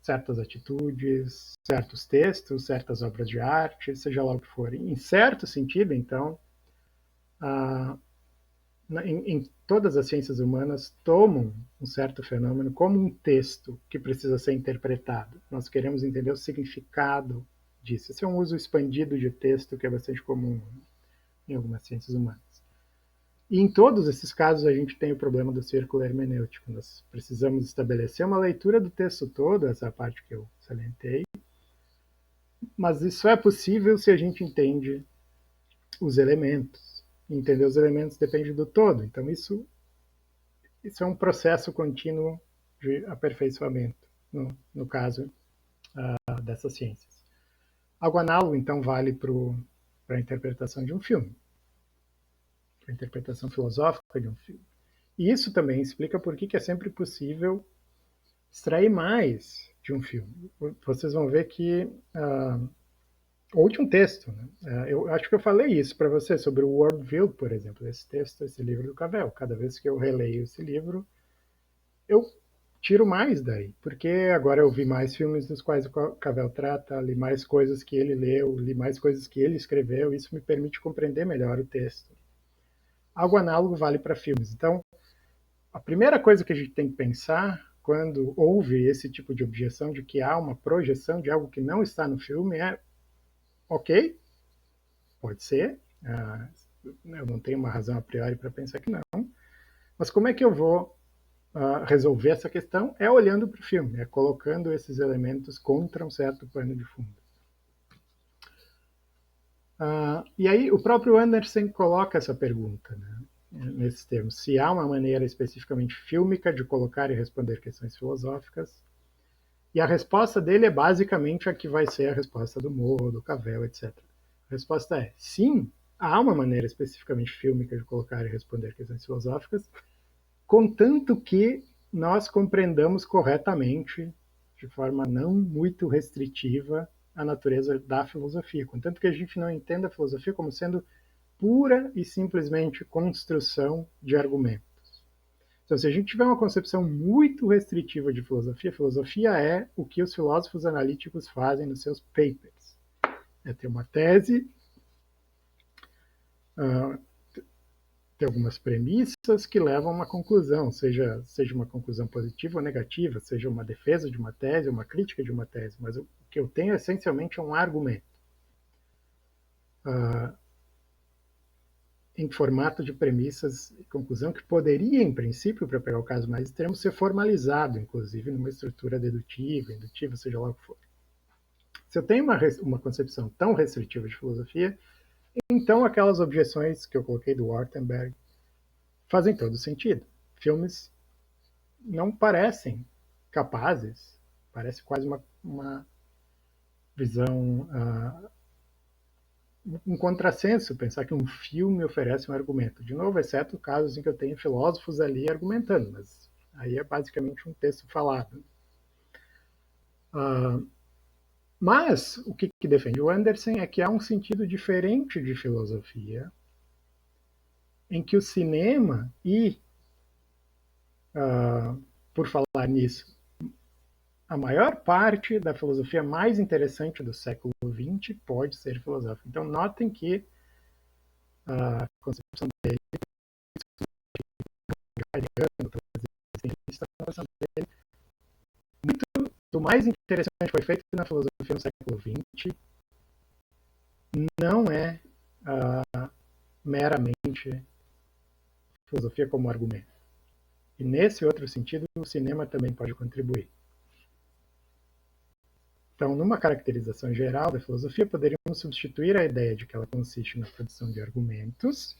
certas atitudes, certos textos, certas obras de arte, seja lá o que for. Em certo sentido, então, em todas as ciências humanas tomam um certo fenômeno como um texto que precisa ser interpretado. Nós queremos entender o significado disso. Esse é um uso expandido de texto que é bastante comum em algumas ciências humanas. E em todos esses casos a gente tem o problema do círculo hermenêutico. Nós precisamos estabelecer uma leitura do texto todo, essa parte que eu salientei, mas isso é possível se a gente entende os elementos. Entender os elementos depende do todo. Então isso é um processo contínuo de aperfeiçoamento, no caso dessas ciências. Algo análogo, então, vale para a interpretação de um filme, para a interpretação filosófica de um filme. E isso também explica por que é sempre possível extrair mais de um filme. Vocês vão ver que ou de um texto. Né? Eu acho que eu falei isso para você sobre o Worldview, por exemplo, esse texto, esse livro do Cavell. Cada vez que eu releio esse livro, eu tiro mais daí, porque agora eu vi mais filmes dos quais o Cavell trata, li mais coisas que ele leu, li mais coisas que ele escreveu, isso me permite compreender melhor o texto. Algo análogo vale para filmes. Então, a primeira coisa que a gente tem que pensar quando houve esse tipo de objeção de que há uma projeção de algo que não está no filme é, ok, pode ser, eu não tenho uma razão a priori para pensar que não, mas como é que eu vou resolver essa questão? É olhando para o filme, é colocando esses elementos contra um certo pano de fundo. E aí o próprio Anderson coloca essa pergunta, né, nesses termos. Se há uma maneira especificamente fílmica de colocar e responder questões filosóficas, e a resposta dele é basicamente a que vai ser a resposta do Morro, do Cavell, etc. A resposta é sim, há uma maneira especificamente fílmica de colocar e responder questões filosóficas, contanto que nós compreendamos corretamente, de forma não muito restritiva, a natureza da filosofia, contanto que a gente não entenda a filosofia como sendo pura e simplesmente construção de argumentos. Então, se a gente tiver uma concepção muito restritiva de filosofia, filosofia é o que os filósofos analíticos fazem nos seus papers. É ter uma tese, ter algumas premissas que levam a uma conclusão, seja uma conclusão positiva ou negativa, seja uma defesa de uma tese, uma crítica de uma tese, mas o que eu tenho essencialmente é um argumento. Em formato de premissas e conclusão que poderia, em princípio, para pegar o caso mais extremo, ser formalizado, inclusive numa estrutura dedutiva, indutiva, seja lá o que for. Se eu tenho uma concepção tão restritiva de filosofia, então aquelas objeções que eu coloquei do Wartenberg fazem todo sentido. Filmes não parecem capazes, parece quase uma visão, um contrassenso pensar que um filme oferece um argumento. De novo, exceto casos em que eu tenho filósofos ali argumentando, mas aí é basicamente um texto falado. Mas o que defende o Anderson é que há um sentido diferente de filosofia, em que o cinema e, por falar nisso, a maior parte da filosofia mais interessante do século XX pode ser filosófica. Então, notem que a concepção dele, muito do mais interessante que foi feito na filosofia no século XX não é meramente filosofia como argumento. E nesse outro sentido, o cinema também pode contribuir. Então, numa caracterização geral da filosofia, poderíamos substituir a ideia de que ela consiste na produção de argumentos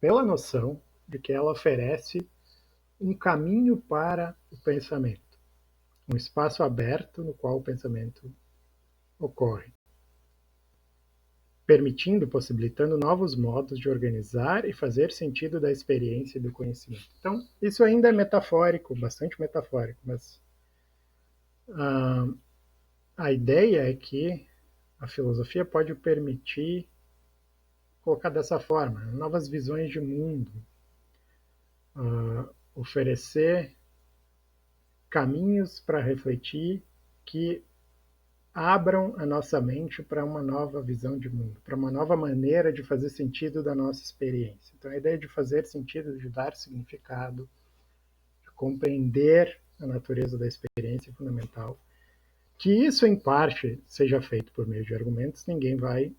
pela noção de que ela oferece um caminho para o pensamento, um espaço aberto no qual o pensamento ocorre, permitindo, possibilitando novos modos de organizar e fazer sentido da experiência e do conhecimento. Então, isso ainda é metafórico, bastante metafórico, mas a ideia é que a filosofia pode permitir colocar dessa forma, novas visões de mundo, oferecer caminhos para refletir que abram a nossa mente para uma nova visão de mundo, para uma nova maneira de fazer sentido da nossa experiência. Então, a ideia de fazer sentido, de dar significado, de compreender a natureza da experiência é fundamental. Que isso, em parte, seja feito por meio de argumentos, ninguém vai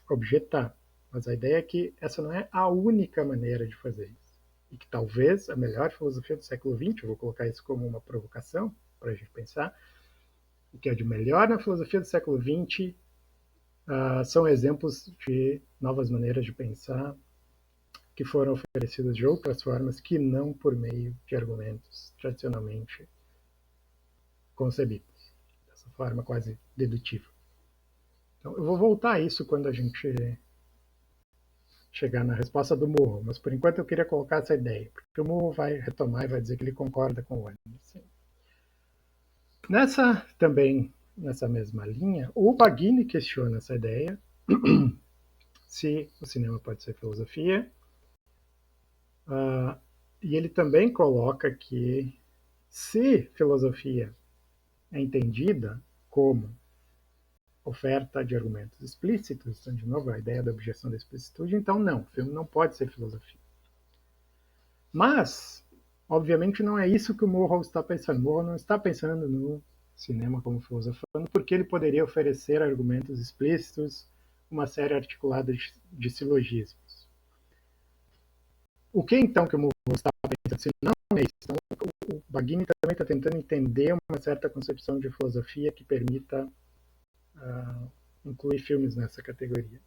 objetar. Mas a ideia é que essa não é a única maneira de fazer isso. E que talvez a melhor filosofia do século XX, eu vou colocar isso como uma provocação para a gente pensar, o que é de melhor na filosofia do século XX são exemplos de novas maneiras de pensar que foram oferecidas de outras formas que não por meio de argumentos tradicionalmente concebidos, dessa forma quase dedutiva. Então, eu vou voltar a isso quando a gente chegar na resposta do Morro, mas por enquanto eu queria colocar essa ideia, porque o Morro vai retomar e vai dizer que ele concorda com o Anderson. Nessa mesma linha, o Baggini questiona essa ideia, se o cinema pode ser filosofia, e ele também coloca que se filosofia é entendida como oferta de argumentos explícitos, então, de novo, a ideia da objeção da explicitude, então não, o filme não pode ser filosofia. Mas, obviamente, não é isso que o Morrow está pensando. Morrow não está pensando no cinema como filosofando, porque ele poderia oferecer argumentos explícitos, uma série articulada de silogismos. O que então que o Morrow está pensando? Se não é isso. Então, o Baggini também está tentando entender uma certa concepção de filosofia que permita incluir filmes nessa categoria.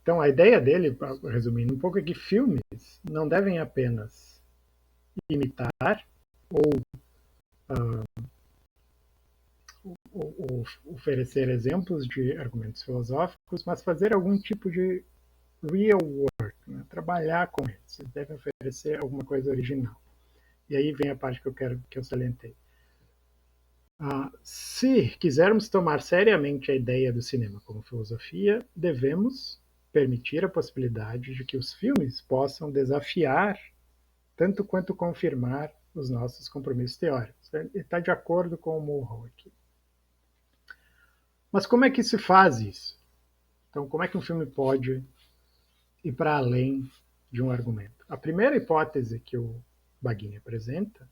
Então, a ideia dele, resumindo um pouco, é que filmes não devem apenas imitar ou oferecer exemplos de argumentos filosóficos, mas fazer algum tipo de real work, né? Trabalhar com eles. Eles devem oferecer alguma coisa original. E aí vem a parte que eu salientei. Se quisermos tomar seriamente a ideia do cinema como filosofia, devemos permitir a possibilidade de que os filmes possam desafiar, tanto quanto confirmar, os nossos compromissos teóricos. Ele está de acordo com o Morrow aqui. Mas como é que se faz isso? Então, como é que um filme pode ir para além de um argumento? A primeira hipótese que o Baggini apresenta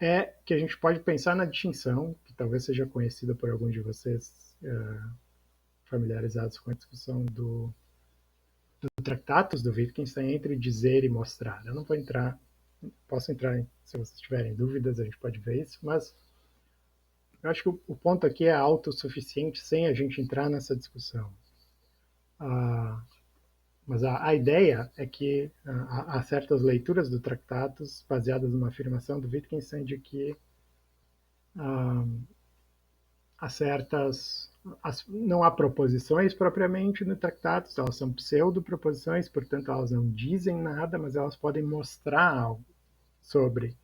é que a gente pode pensar na distinção, que talvez seja conhecida por alguns de vocês familiarizados com a discussão do Tractatus do Wittgenstein, entre dizer e mostrar. Eu não vou entrar, posso entrar, se vocês tiverem dúvidas, a gente pode ver isso, mas eu acho que o ponto aqui é autossuficiente sem a gente entrar nessa discussão. Mas a ideia é que há certas leituras do Tractatus baseadas numa afirmação do Wittgenstein de que há certas... não há proposições propriamente no Tractatus, elas são pseudo-proposições, portanto elas não dizem nada, mas elas podem mostrar algo sobre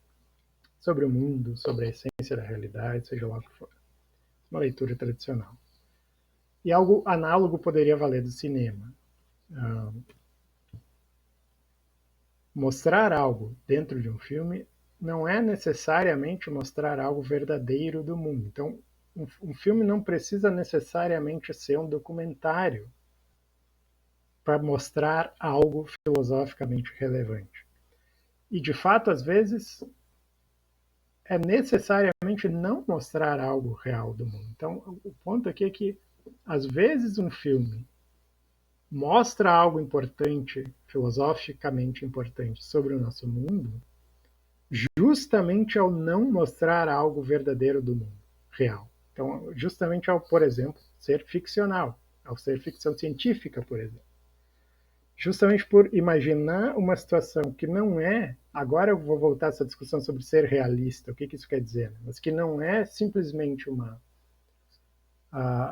o mundo, sobre a essência da realidade, seja lá o que for. Uma leitura tradicional. E algo análogo poderia valer do cinema. Mostrar algo dentro de um filme não é necessariamente mostrar algo verdadeiro do mundo. Então, um filme não precisa necessariamente ser um documentário para mostrar algo filosoficamente relevante. E, de fato, às vezes, é necessariamente não mostrar algo real do mundo. Então, o ponto aqui é que, às vezes, um filme mostra algo importante, filosoficamente importante, sobre o nosso mundo, justamente ao não mostrar algo verdadeiro do mundo, real. Então, justamente ao, por exemplo, ser ficcional, ao ser ficção científica, por exemplo. Justamente por imaginar uma situação que não é, agora eu vou voltar a essa discussão sobre ser realista, o que isso quer dizer, mas que não é simplesmente uma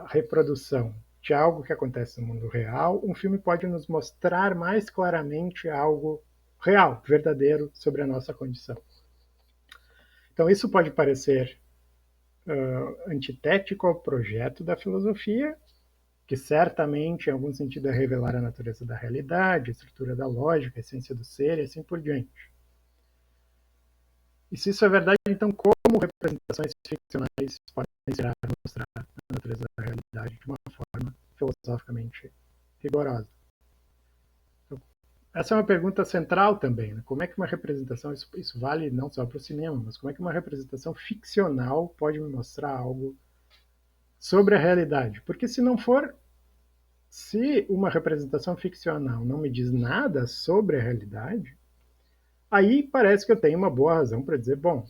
reprodução de algo que acontece no mundo real, um filme pode nos mostrar mais claramente algo real, verdadeiro, sobre a nossa condição. Então, isso pode parecer antitético ao projeto da filosofia, que certamente, em algum sentido, é revelar a natureza da realidade, a estrutura da lógica, a essência do ser e assim por diante. E se isso é verdade, então como representações ficcionais podem inspirar a mostrar a natureza da realidade de uma forma filosoficamente rigorosa? Então, essa é uma pergunta central também. Né? Como é que uma representação, isso vale não só para o cinema, mas como é que uma representação ficcional pode me mostrar algo sobre a realidade? Porque se não for, se uma representação ficcional não me diz nada sobre a realidade, aí parece que eu tenho uma boa razão para dizer, bom,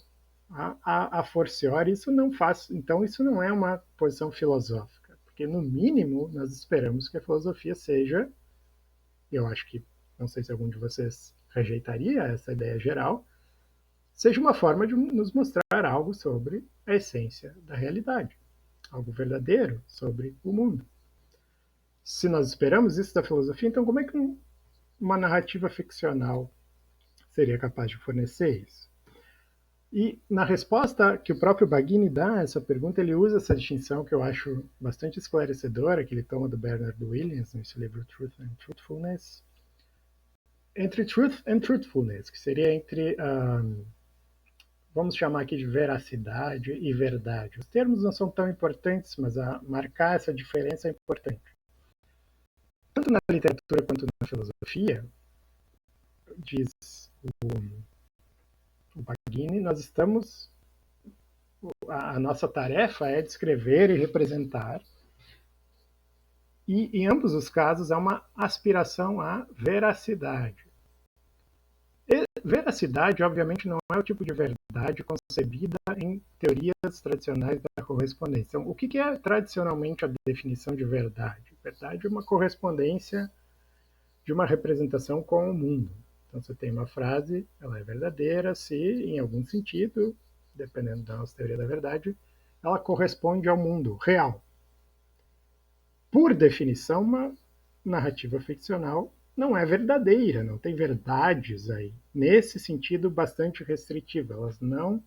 a forciori isso não faz, então isso não é uma posição filosófica, porque no mínimo nós esperamos que a filosofia seja, eu acho que, não sei se algum de vocês rejeitaria essa ideia geral, seja uma forma de nos mostrar algo sobre a essência da realidade, algo verdadeiro sobre o mundo. Se nós esperamos isso da filosofia, então como é que uma narrativa ficcional seria capaz de fornecer isso? E na resposta que o próprio Baghini dá a essa pergunta, ele usa essa distinção que eu acho bastante esclarecedora, que ele toma do Bernard Williams nesse livro Truth and Truthfulness, entre truth and truthfulness, que seria entre, vamos chamar aqui de veracidade e verdade. Os termos não são tão importantes, mas marcar essa diferença é importante. Tanto na literatura quanto na filosofia, diz o Baghini, nós estamos, a nossa tarefa é descrever e representar, e em ambos os casos há uma aspiração à veracidade. E veracidade, obviamente, não é o tipo de verdade concebida em teorias tradicionais da correspondência. Então, o que é tradicionalmente a definição de verdade? Verdade é uma correspondência de uma representação com o mundo. Então, você tem uma frase, ela é verdadeira se, em algum sentido, dependendo da nossa teoria da verdade, ela corresponde ao mundo real. Por definição, uma narrativa ficcional não é verdadeira, não tem verdades aí. Nesse sentido, bastante restritivo. Elas não,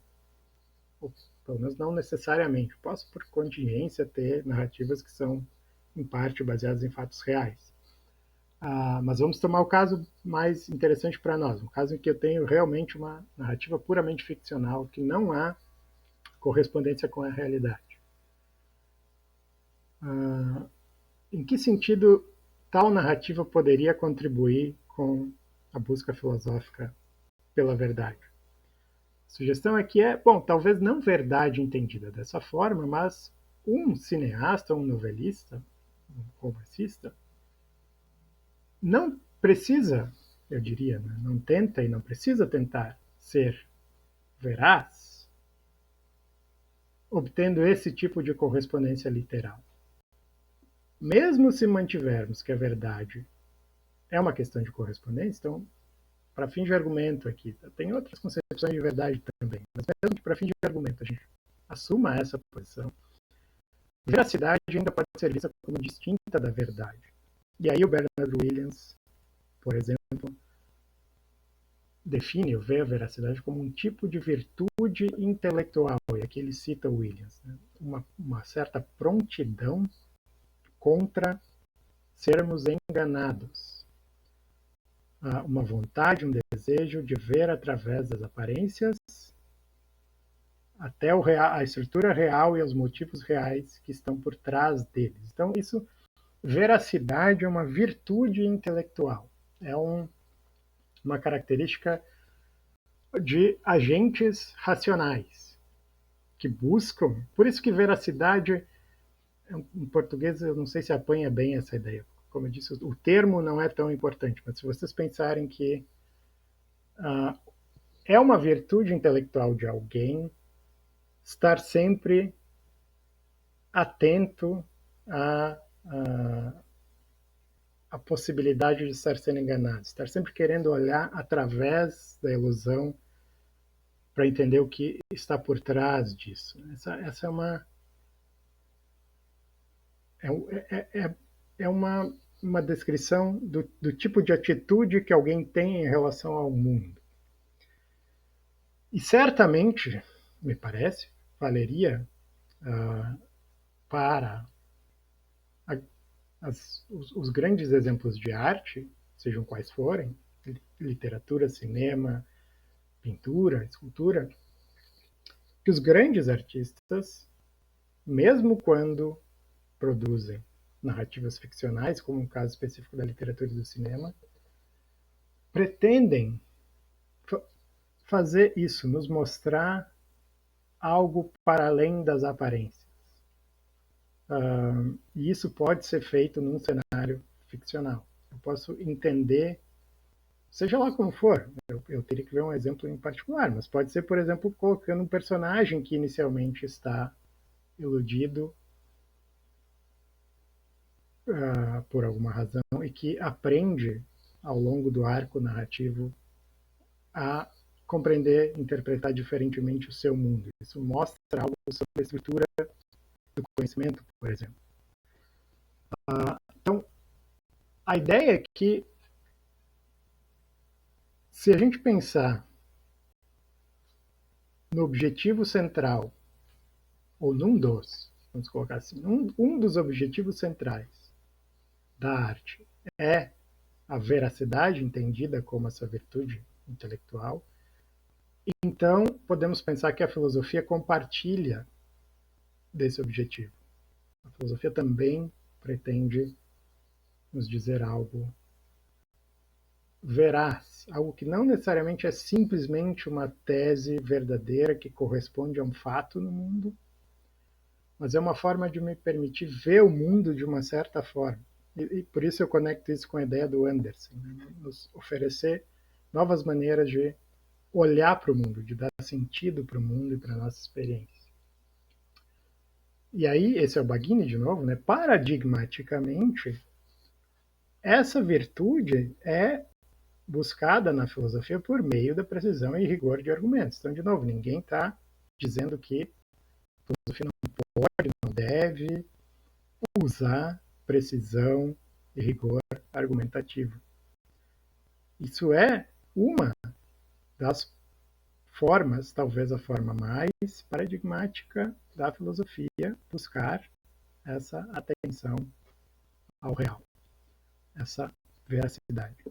ou pelo menos não necessariamente. Posso, por contingência, ter narrativas que são, em parte, baseadas em fatos reais. Mas vamos tomar o caso mais interessante para nós, um caso em que eu tenho realmente uma narrativa puramente ficcional, que não há correspondência com a realidade. Em que sentido tal narrativa poderia contribuir com a busca filosófica pela verdade? A sugestão é que bom, talvez não verdade entendida dessa forma, mas um cineasta, um novelista, um romancista, não precisa, eu diria, né, não tenta e não precisa tentar ser veraz, obtendo esse tipo de correspondência literal. Mesmo se mantivermos que a verdade é uma questão de correspondência, então, para fim de argumento aqui, tem outras concepções de verdade também, mas mesmo que para fim de argumento a gente assuma essa posição, veracidade ainda pode ser vista como distinta da verdade. E aí o Bernard Williams, por exemplo, define ou vê a veracidade como um tipo de virtude intelectual, e aqui ele cita Williams, né? uma certa prontidão contra sermos enganados, uma vontade, um desejo de ver através das aparências até a estrutura real e os motivos reais que estão por trás deles. Então, isso, veracidade é uma virtude intelectual, é uma característica de agentes racionais que buscam. Por isso que veracidade, em português, eu não sei se apanha bem essa ideia. Como eu disse, o termo não é tão importante, mas se vocês pensarem que é uma virtude intelectual de alguém estar sempre atento à possibilidade de estar sendo enganado, estar sempre querendo olhar através da ilusão para entender o que está por trás disso. Essa é uma é uma descrição do tipo de atitude que alguém tem em relação ao mundo. E certamente, me parece, valeria para os grandes exemplos de arte, sejam quais forem, literatura, cinema, pintura, escultura, que os grandes artistas, mesmo quando produzem narrativas ficcionais, como um caso específico da literatura e do cinema, pretendem fazer isso, nos mostrar algo para além das aparências. E isso pode ser feito num cenário ficcional. Eu posso entender, seja lá como for, eu teria que ver um exemplo em particular, mas pode ser, por exemplo, colocando um personagem que inicialmente está iludido por alguma razão e que aprende ao longo do arco narrativo a compreender, interpretar diferentemente o seu mundo. Isso mostra algo sobre a estrutura do conhecimento, por exemplo. Então, a ideia é que, se a gente pensar no objetivo central, ou vamos colocar assim, um dos objetivos centrais da arte é a veracidade, entendida como essa virtude intelectual, então podemos pensar que a filosofia compartilha desse objetivo. A filosofia também pretende nos dizer algo veraz, algo que não necessariamente é simplesmente uma tese verdadeira que corresponde a um fato no mundo, mas é uma forma de me permitir ver o mundo de uma certa forma. E por isso eu conecto isso com a ideia do Anderson, né? Nos oferecer novas maneiras de olhar para o mundo, de dar sentido para o mundo e para a nossa experiência. E aí, esse é o Baggini de novo, né? Paradigmaticamente, essa virtude é buscada na filosofia por meio da precisão e rigor de argumentos. Então, de novo, ninguém está dizendo que a filosofia não pode, não deve usar precisão e rigor argumentativo. Isso é uma das formas, talvez a forma mais paradigmática da filosofia, buscar essa atenção ao real, essa veracidade.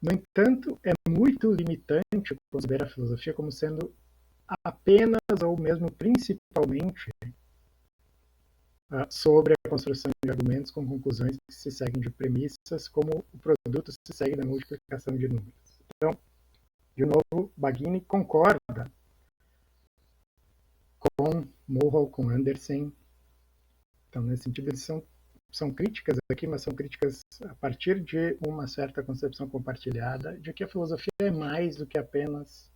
No entanto, é muito limitante considerar a filosofia como sendo apenas ou mesmo principalmente sobre a construção de argumentos com conclusões que se seguem de premissas, como o produto se segue da multiplicação de números. Então, de novo, Baggini concorda com Mulhall, com Anderson. Então, nesse sentido, eles são críticas aqui, mas são críticas a partir de uma certa concepção compartilhada de que a filosofia é mais do que apenas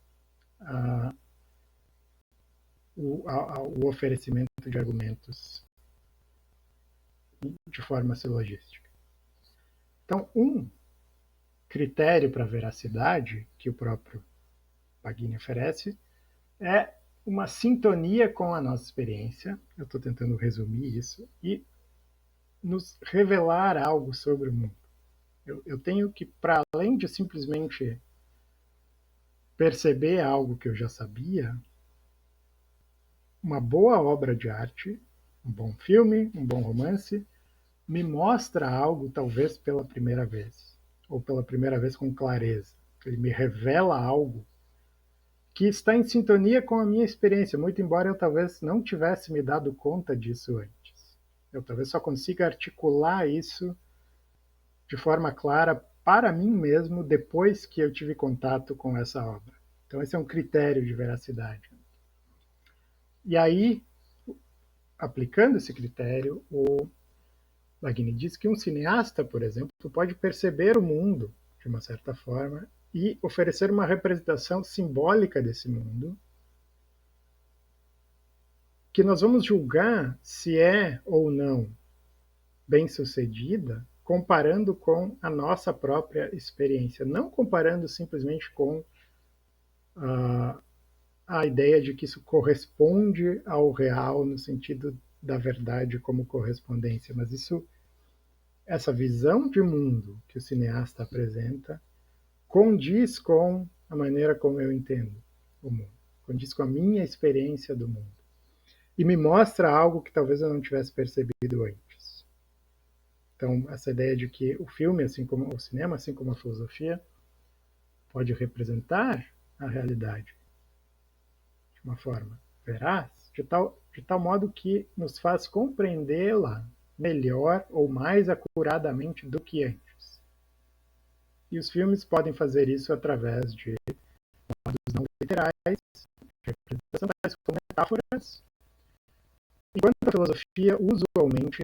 o oferecimento de argumentos de forma silogística. Então, um critério para a veracidade que o próprio Baggini oferece é uma sintonia com a nossa experiência. Eu estou tentando resumir isso e nos revelar algo sobre o mundo. Eu tenho que, para além de simplesmente perceber algo que eu já sabia, uma boa obra de arte, um bom filme, um bom romance, me mostra algo talvez pela primeira vez, ou pela primeira vez com clareza. Ele me revela algo que está em sintonia com a minha experiência, muito embora eu talvez não tivesse me dado conta disso antes. Eu talvez só consiga articular isso de forma clara para mim mesmo depois que eu tive contato com essa obra. Então esse é um critério de veracidade. E aí, aplicando esse critério, o Baggini diz que um cineasta, por exemplo, pode perceber o mundo de uma certa forma e oferecer uma representação simbólica desse mundo que nós vamos julgar se é ou não bem-sucedida comparando com a nossa própria experiência, não comparando simplesmente com a ideia de que isso corresponde ao real no sentido da verdade como correspondência, mas essa visão de mundo que o cineasta apresenta condiz com a maneira como eu entendo o mundo, condiz com a minha experiência do mundo e me mostra algo que talvez eu não tivesse percebido antes. Então, essa ideia de que o filme, assim como o cinema, assim como a filosofia, pode representar a realidade de uma forma veraz, de tal modo que nos faz compreendê-la melhor ou mais acuradamente do que antes. E os filmes podem fazer isso através de modos não literais, de representação, tais como metáforas, enquanto a filosofia usualmente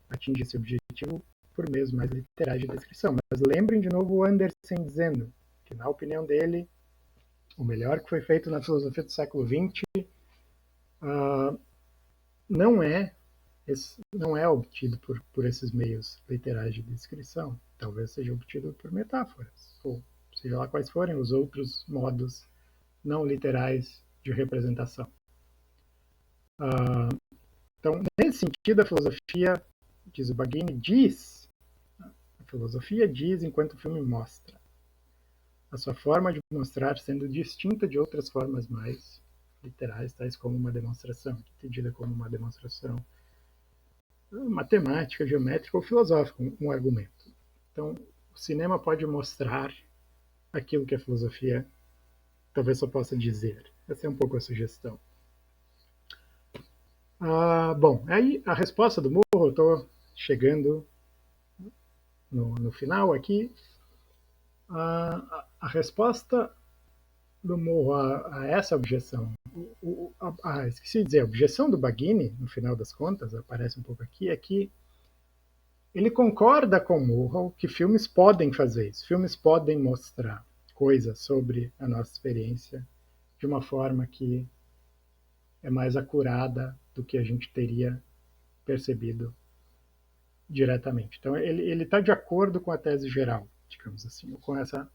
atinge esse objetivo por meios mais literais de descrição. Mas lembrem de novo o Anderson dizendo que, na opinião dele, o melhor que foi feito na filosofia do século XX não é não é obtido por esses meios literais de descrição. Talvez seja obtido por metáforas, ou seja lá quais forem os outros modos não literais de representação. Então, nesse sentido, a filosofia, diz o Baggini, a filosofia diz enquanto o filme mostra. A sua forma de mostrar sendo distinta de outras formas mais literais, tais como uma demonstração, entendida como uma demonstração matemática, geométrica ou filosófica, um argumento. Então, o cinema pode mostrar aquilo que a filosofia talvez só possa dizer. Essa é um pouco a sugestão. Bom, aí a resposta do Morro, eu estou chegando no final aqui. A resposta do Morro a essa objeção, esqueci de dizer, a objeção do Baggini, no final das contas, aparece um pouco aqui, é que ele concorda com Morro que filmes podem fazer isso, filmes podem mostrar coisas sobre a nossa experiência de uma forma que é mais acurada do que a gente teria percebido diretamente. Então, ele está de acordo com a tese geral, digamos assim, com essa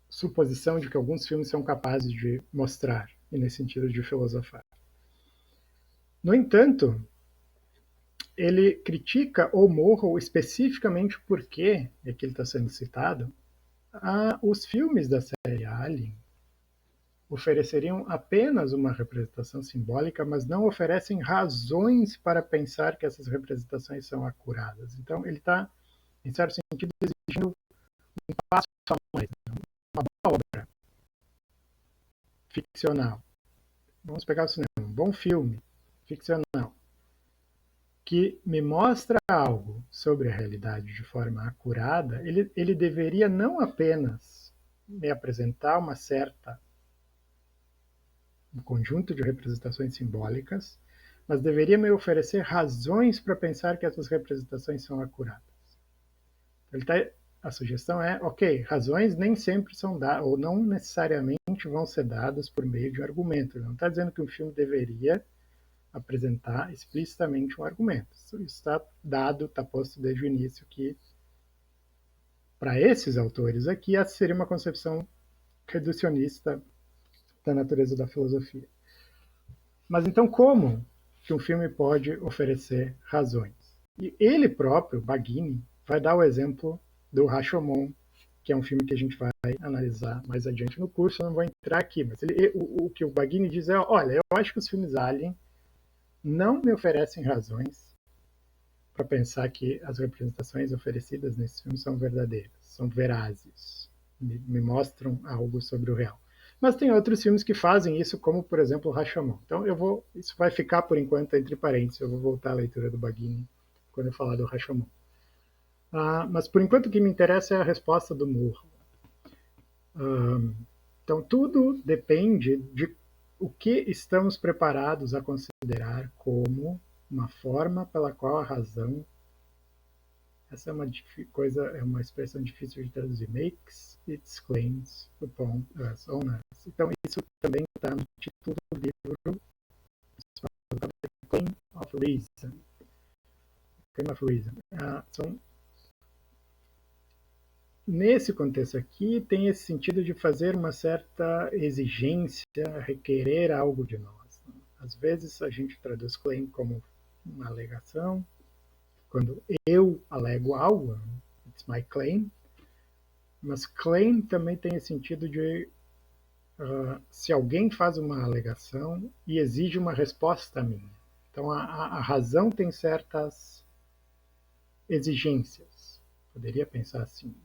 suposição de que alguns filmes são capazes de mostrar, e nesse sentido de filosofar. No entanto, ele critica o Morro especificamente porque, e aqui ele está sendo citado, os filmes da série Alien ofereceriam apenas uma representação simbólica, mas não oferecem razões para pensar que essas representações são acuradas. Então, ele está, em certo sentido, exigindo um passo a mais, uma boa obra ficcional. Vamos pegar o cinema, um bom filme ficcional que me mostra algo sobre a realidade de forma acurada, ele deveria não apenas me apresentar um conjunto de representações simbólicas, mas deveria me oferecer razões para pensar que essas representações são acuradas. A sugestão é, ok, razões nem sempre são dadas, ou não necessariamente vão ser dadas por meio de argumento. Ele não está dizendo que um filme deveria apresentar explicitamente um argumento. Isso está dado, está posto desde o início que, para esses autores aqui, essa seria uma concepção reducionista da natureza da filosofia. Mas então, como que um filme pode oferecer razões? E ele próprio, Baggini, vai dar o exemplo do Rashomon, que é um filme que a gente vai analisar mais adiante no curso, eu não vou entrar aqui, mas o que o Baggini diz é, olha, eu acho que os filmes Alien não me oferecem razões para pensar que as representações oferecidas nesse filme são verdadeiras, são verazes, me mostram algo sobre o real. Mas tem outros filmes que fazem isso, como, por exemplo, o Rashomon. Então, isso vai ficar, por enquanto, entre parênteses. Eu vou voltar à leitura do Baggini quando eu falar do Rashomon. Mas, por enquanto, o que me interessa é a resposta do Moore. Então, tudo depende de o que estamos preparados a considerar como uma forma pela qual a razão, essa é uma expressão difícil de traduzir, makes its claims upon us, on us. Então, isso também está no título do livro, Claim of Reason. Claim of Reason. Nesse contexto aqui, tem esse sentido de fazer uma certa exigência, requerer algo de nós. Às vezes a gente traduz claim como uma alegação, quando eu alego algo, it's my claim, mas claim também tem esse sentido de se alguém faz uma alegação e exige uma resposta minha. Então a razão tem certas exigências, poderia pensar assim.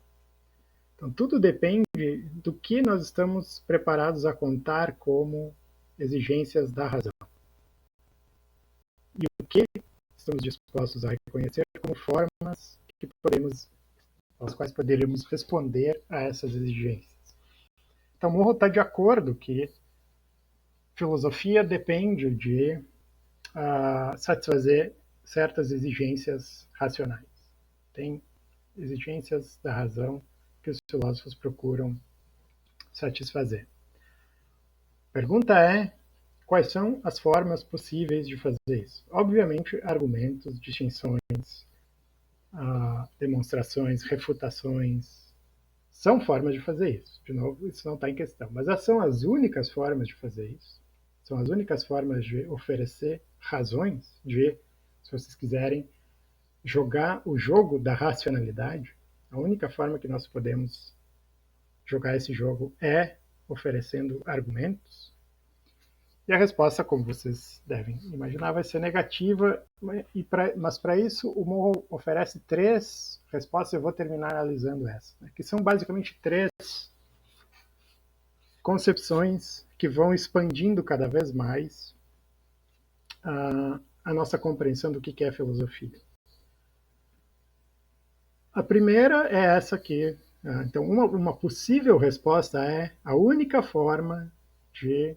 Então, tudo depende do que nós estamos preparados a contar como exigências da razão e o que estamos dispostos a reconhecer como formas que podemos, aos quais poderíamos responder a essas exigências. Então, Morrow está de acordo que filosofia depende de satisfazer certas exigências racionais. Tem exigências da razão que os filósofos procuram satisfazer. A pergunta é: quais são as formas possíveis de fazer isso? Obviamente, argumentos, distinções, demonstrações, refutações são formas de fazer isso. De novo, isso não está em questão. Mas essas são as únicas formas de fazer isso. São as únicas formas de oferecer razões, se vocês quiserem, jogar o jogo da racionalidade. A única forma que nós podemos jogar esse jogo é oferecendo argumentos. E a resposta, como vocês devem imaginar, vai ser negativa, mas para isso o Morrow oferece 3 respostas. Eu vou terminar analisando essa, que são basicamente 3 concepções que vão expandindo cada vez mais a nossa compreensão do que é filosofia. A primeira é essa aqui. Então, uma possível resposta é: a única forma de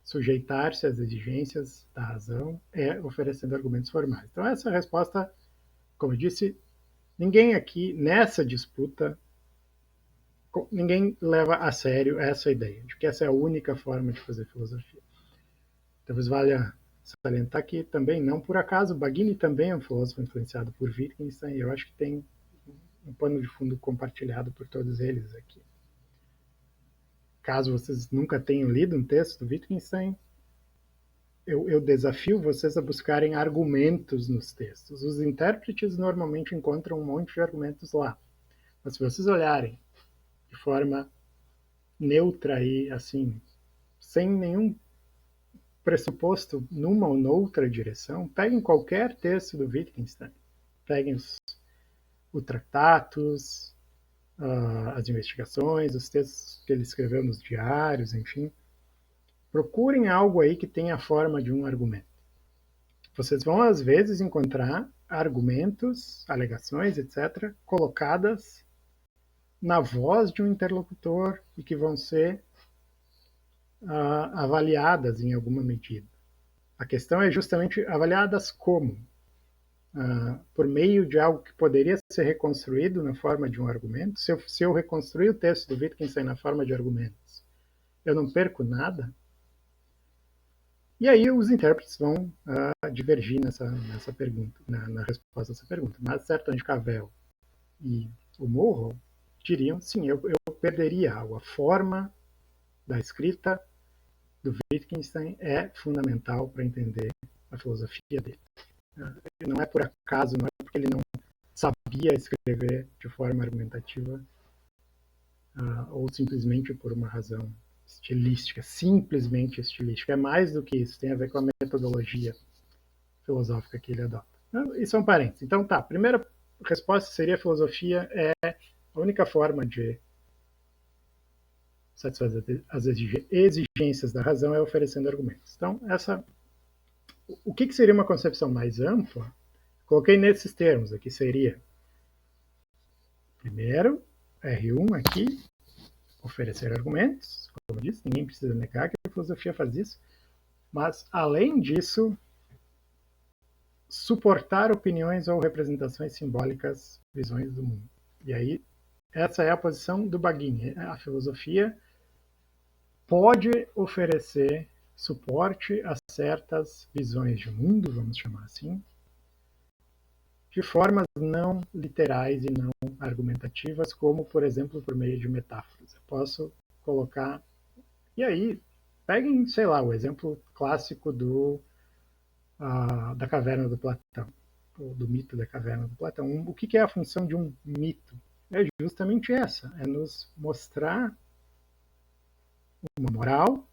sujeitar-se às exigências da razão é oferecendo argumentos formais. Então, essa resposta, como eu disse, ninguém aqui nessa disputa, ninguém leva a sério essa ideia de que essa é a única forma de fazer filosofia. Talvez valha salientar que também, não por acaso, Baggini também é um filósofo influenciado por Wittgenstein, e eu acho que tem um pano de fundo compartilhado por todos eles aqui. Caso vocês nunca tenham lido um texto do Wittgenstein, eu desafio vocês a buscarem argumentos nos textos. Os intérpretes normalmente encontram um monte de argumentos lá. Mas se vocês olharem de forma neutra e assim, sem nenhum pressuposto numa ou noutra direção, peguem qualquer texto do Wittgenstein. Peguem os tratatos, as investigações, os textos que ele escreveu nos diários, enfim. Procurem algo aí que tenha a forma de um argumento. Vocês vão, às vezes, encontrar argumentos, alegações, etc., colocadas na voz de um interlocutor e que vão ser avaliadas em alguma medida. A questão é justamente avaliadas como? Por meio de algo que poderia ser reconstruído na forma de um argumento. Se eu reconstruir o texto do Wittgenstein na forma de argumentos, eu não perco nada. E aí os intérpretes vão divergir nessa pergunta, na resposta a essa pergunta. Mas certamente Cavell e o Morrow diriam: sim, eu perderia algo. A forma da escrita do Wittgenstein é fundamental para entender a filosofia dele. Não é por acaso, não é porque ele não sabia escrever de forma argumentativa, ou simplesmente por uma razão estilística, simplesmente estilística. É mais do que isso, tem a ver com a metodologia filosófica que ele adota. E são parentes. Então, tá, a primeira resposta seria: a filosofia é a única forma de satisfazer as exigências da razão é oferecendo argumentos. Então, o que seria uma concepção mais ampla? Coloquei nesses termos aqui, seria: primeiro, R1 aqui, oferecer argumentos, como eu disse, ninguém precisa negar que a filosofia faz isso, mas, além disso, suportar opiniões ou representações simbólicas, visões do mundo. E aí, essa é a posição do Baggini. A filosofia pode oferecer suporte a certas visões de mundo, vamos chamar assim, de formas não literais e não argumentativas, como, por exemplo, por meio de metáforas. Eu posso colocar... E aí, peguem, sei lá, o exemplo clássico da caverna do Platão, ou do mito da caverna do Platão. O que é a função de um mito? É justamente essa, é nos mostrar uma moral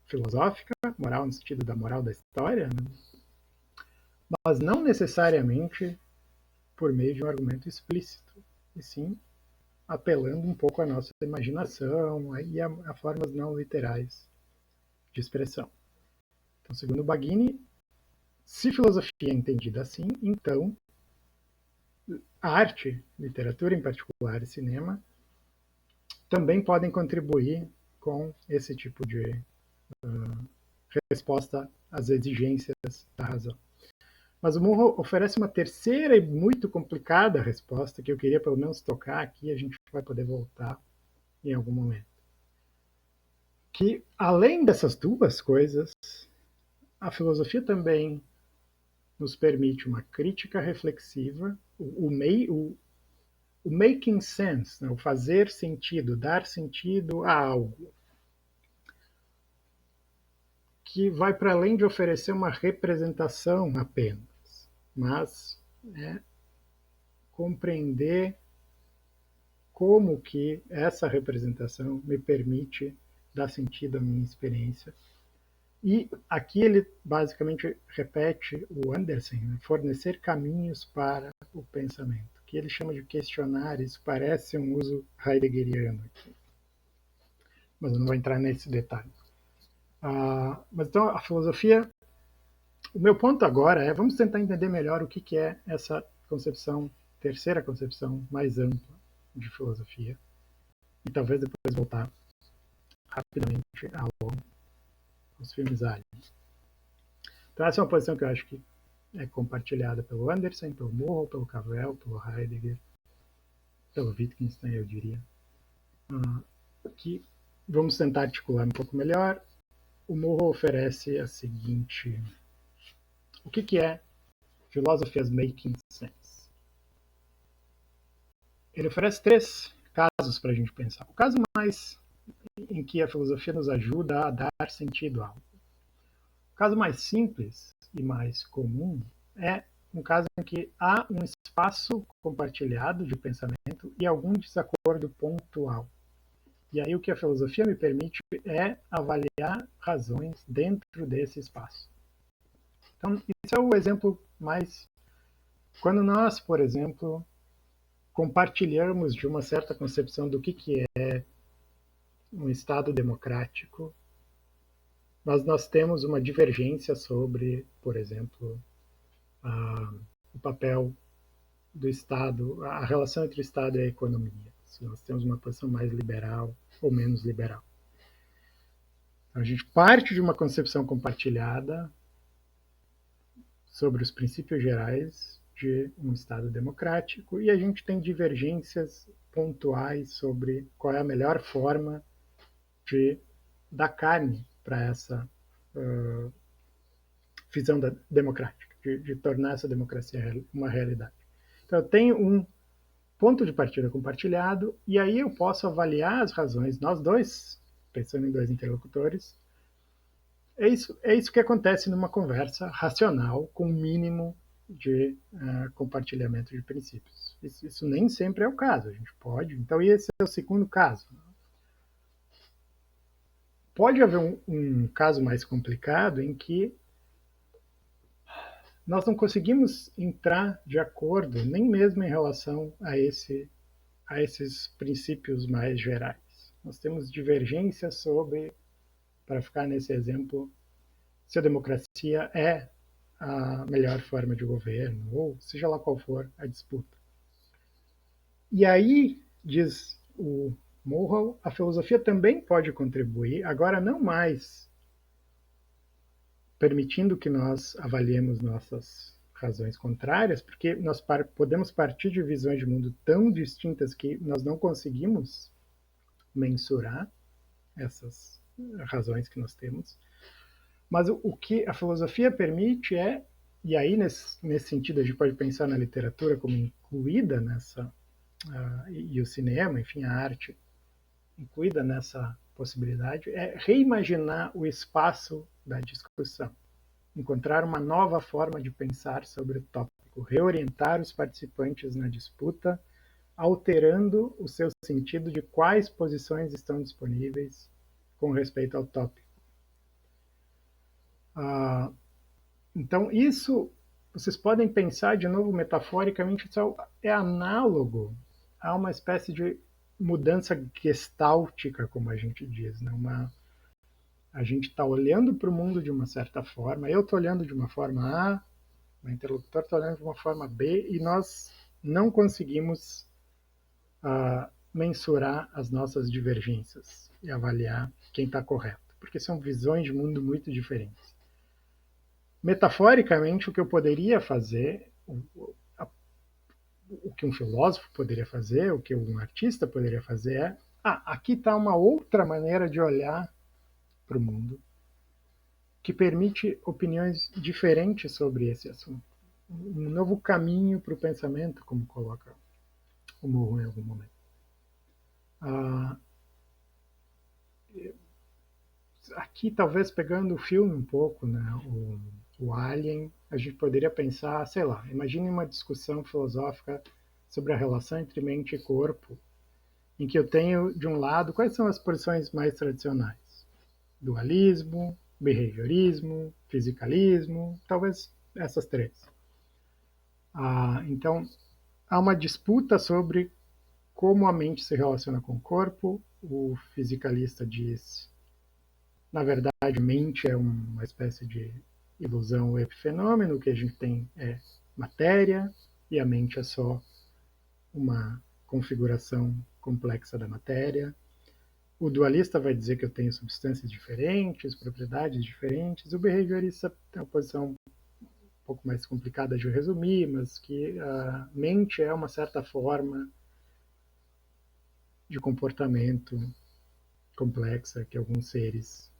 filosófica, moral no sentido da moral da história, né? Mas não necessariamente por meio de um argumento explícito, e sim apelando um pouco à nossa imaginação e a formas não literais de expressão. Então, segundo Baghini, se filosofia é entendida assim, então a arte, literatura em particular e cinema, também podem contribuir com esse tipo de resposta às exigências da razão. Mas o Murrow oferece uma terceira e muito complicada resposta que eu queria pelo menos tocar aqui, a gente vai poder voltar em algum momento. Que, além dessas duas coisas, a filosofia também nos permite uma crítica reflexiva, o making sense, né? O fazer sentido, dar sentido a algo, que vai para além de oferecer uma representação apenas, mas compreender como que essa representação me permite dar sentido à minha experiência. E aqui ele basicamente repete o Anderson, né? Fornecer caminhos para o pensamento, que ele chama de questionar. Isso parece um uso heideggeriano aqui, mas eu não vou entrar nesse detalhe. Mas então a filosofia, o meu ponto agora é, vamos tentar entender melhor o que é essa concepção, terceira concepção mais ampla de filosofia, e talvez depois voltar rapidamente aos filmes aliens. Então essa é uma posição que eu acho que é compartilhada pelo Anderson, pelo Murrow, pelo Cavell, pelo Heidegger, pelo Wittgenstein, eu diria. Que vamos tentar articular um pouco melhor. O Murrow oferece a seguinte... O que é Philosophy Making Sense? Ele oferece 3 casos para a gente pensar. O caso mais em que a filosofia nos ajuda a dar sentido a algo. O caso mais simples e mais comum é um caso em que há um espaço compartilhado de pensamento e algum desacordo pontual. E aí o que a filosofia me permite é avaliar razões dentro desse espaço. Então, esse é o exemplo mais... Quando nós, por exemplo, compartilhamos de uma certa concepção do que é um Estado democrático, mas nós temos uma divergência sobre, por exemplo, o papel do Estado, a relação entre o Estado e a economia. Se nós temos uma posição mais liberal ou menos liberal. Então, a gente parte de uma concepção compartilhada sobre os princípios gerais de um Estado democrático e a gente tem divergências pontuais sobre qual é a melhor forma de dar carne para essa visão democrática, de tornar essa democracia uma realidade. Então, eu tenho um ponto de partida compartilhado e aí eu posso avaliar as razões, nós dois, pensando em 2 interlocutores. É isso que acontece numa conversa racional com o mínimo de compartilhamento de princípios. Isso nem sempre é o caso, a gente pode. Então, esse é o segundo caso. Pode haver um caso mais complicado em que nós não conseguimos entrar de acordo, nem mesmo em relação a esses princípios mais gerais. Nós temos divergências sobre, para ficar nesse exemplo, se a democracia é a melhor forma de governo, ou seja lá qual for a disputa. E aí, diz o Murrow, a filosofia também pode contribuir, agora não mais permitindo que nós avaliemos nossas razões contrárias, porque nós podemos partir de visões de mundo tão distintas que nós não conseguimos mensurar essas razões que nós temos. Mas o que a filosofia permite é, e aí nesse sentido a gente pode pensar na literatura como incluída nessa, e o cinema, enfim, a arte incluída nessa possibilidade, é reimaginar o espaço da discussão, encontrar uma nova forma de pensar sobre o tópico, reorientar os participantes na disputa, alterando o seu sentido de quais posições estão disponíveis com respeito ao tópico. Então, isso vocês podem pensar de novo metaforicamente, é análogo a uma espécie de mudança gestáltica, como a gente diz, né? A gente está olhando para o mundo de uma certa forma, eu estou olhando de uma forma A, o interlocutor está olhando de uma forma B, e nós não conseguimos mensurar as nossas divergências e avaliar quem está correto, porque são visões de mundo muito diferentes. Metaforicamente, o que eu poderia fazer, o que um filósofo poderia fazer, o que um artista poderia fazer é: aqui está uma outra maneira de olhar para o mundo que permite opiniões diferentes sobre esse assunto. Um novo caminho para o pensamento, como coloca o Morro em algum momento. Aqui, talvez pegando o filme um pouco, né, o Alien, a gente poderia pensar, sei lá, imagine uma discussão filosófica sobre a relação entre mente e corpo, em que eu tenho, de um lado, quais são as posições mais tradicionais? Dualismo, behaviorismo, fisicalismo, talvez essas três. Então, há uma disputa sobre como a mente se relaciona com o corpo. O fisicalista diz, na verdade, mente é uma espécie de ilusão ou epifenômeno, o que a gente tem é matéria, e a mente é só uma configuração complexa da matéria. O dualista vai dizer que eu tenho substâncias diferentes, propriedades diferentes. O behaviorista tem uma posição um pouco mais complicada de resumir, mas que a mente é uma certa forma de comportamento complexa que alguns seres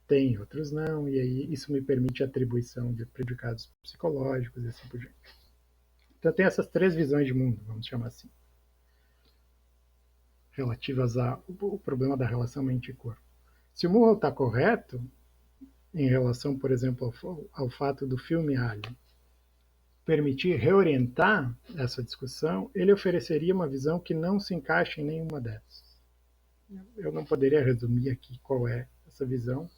têm, outros não, e aí isso me permite a atribuição de predicados psicológicos e assim por diante. Então tem essas três visões de mundo, vamos chamar assim, relativas ao problema da relação mente e corpo. Se o Murrow está correto, em relação, por exemplo, ao fato do filme Alien permitir reorientar essa discussão, ele ofereceria uma visão que não se encaixa em nenhuma dessas. Eu não poderia resumir aqui qual é essa visão,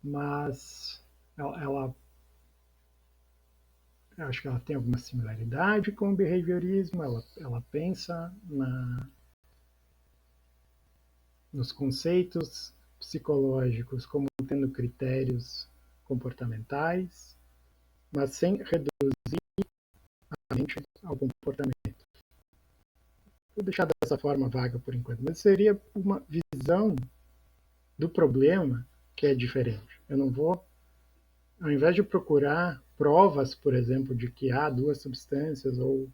mas ela eu acho que ela tem alguma similaridade com o behaviorismo, ela pensa nos conceitos psicológicos como tendo critérios comportamentais, mas sem reduzir a mente ao comportamento. Vou deixar dessa forma vaga por enquanto, mas seria uma visão do problema que é diferente. Eu não vou, ao invés de procurar provas, por exemplo, de que há duas substâncias ou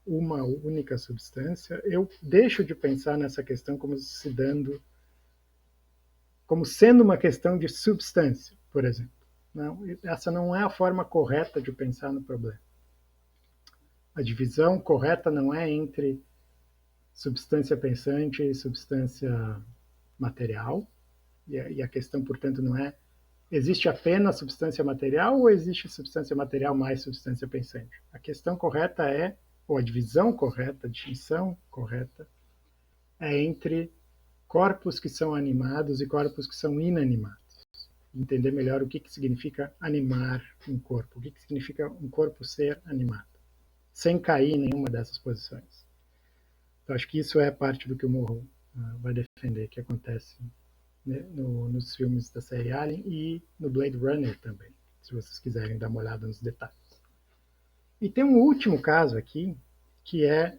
uma única substância, eu deixo de pensar nessa questão como se dando, como sendo uma questão de substância, por exemplo. Não, essa não é a forma correta de pensar no problema. A divisão correta não é entre substância pensante e substância material, e a questão, portanto, não é existe apenas substância material ou existe substância material mais substância pensante. A questão correta é, ou a divisão correta, a distinção correta, é entre corpos que são animados e corpos que são inanimados. Entender melhor o que significa animar um corpo, o que significa um corpo ser animado, sem cair em nenhuma dessas posições. Então, acho que isso é parte do que o Morro vai defender, que acontece, né, nos filmes da série Alien e no Blade Runner também, se vocês quiserem dar uma olhada nos detalhes. E tem um último caso aqui, que é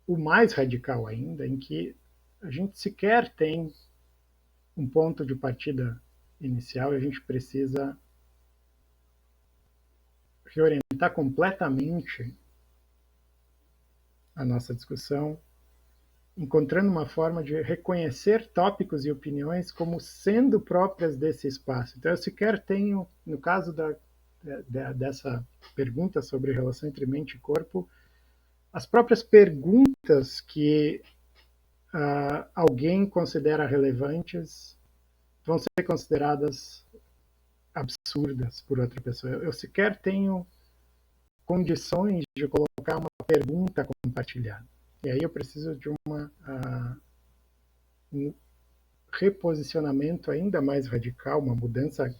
o mais radical ainda, em que a gente sequer tem um ponto de partida inicial e a gente precisa reorientar completamente a nossa discussão, encontrando uma forma de reconhecer tópicos e opiniões como sendo próprias desse espaço. Então, eu sequer tenho, no caso dessa pergunta sobre relação entre mente e corpo, as próprias perguntas que alguém considera relevantes vão ser consideradas absurdas por outra pessoa. Eu sequer tenho condições de colocar uma pergunta compartilhada. E aí eu preciso de um reposicionamento ainda mais radical, uma mudança.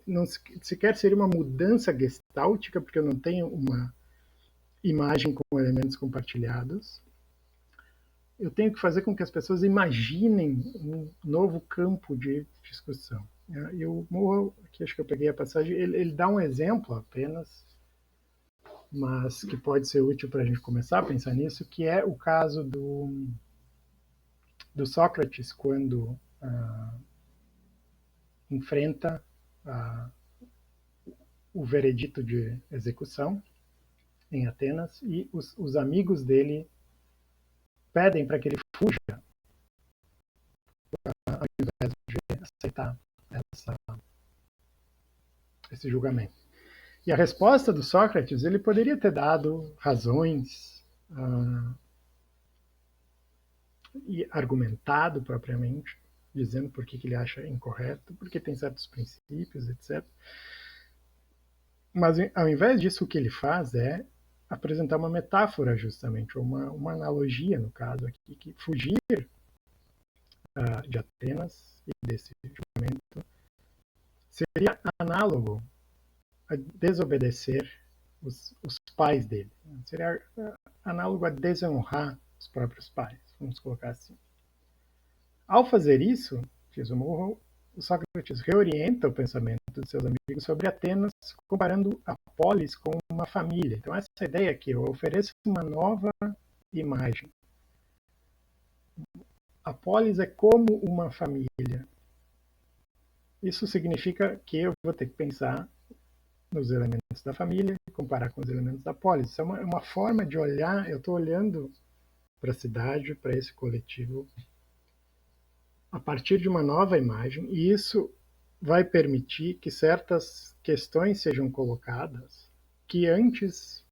Não sequer seria uma mudança gestáltica, porque eu não tenho imagem com elementos compartilhados. Eu tenho que fazer com que as pessoas imaginem um novo campo de discussão. E o Moore, aqui acho que eu peguei a passagem, ele dá um exemplo apenas, mas que pode ser útil para a gente começar a pensar nisso, que é o caso do Sócrates quando enfrenta o veredito de execução em Atenas e os amigos dele pedem para que ele fuja ao invés de aceitar esse julgamento. E a resposta do Sócrates, ele poderia ter dado razões e argumentado propriamente, dizendo por que ele acha incorreto, porque tem certos princípios, etc. Mas, ao invés disso, o que ele faz é apresentar uma metáfora, justamente, ou uma analogia, no caso aqui, que fugir de Atenas e desse julgamento seria análogo a desobedecer os pais dele. Seria análogo a desonrar os próprios pais, vamos colocar assim. Ao fazer isso, diz o Moore, o Sócrates reorienta o pensamento de seus amigos sobre Atenas, comparando a polis com uma família. Então, essa ideia aqui, eu ofereço uma nova imagem. A polis é como uma família. Isso significa que eu vou ter que pensar nos elementos da família e comparar com os elementos da polis. Isso é uma forma de olhar, eu estou olhando para a cidade, para esse coletivo, a partir de uma nova imagem, e isso vai permitir que certas questões sejam colocadas que antes,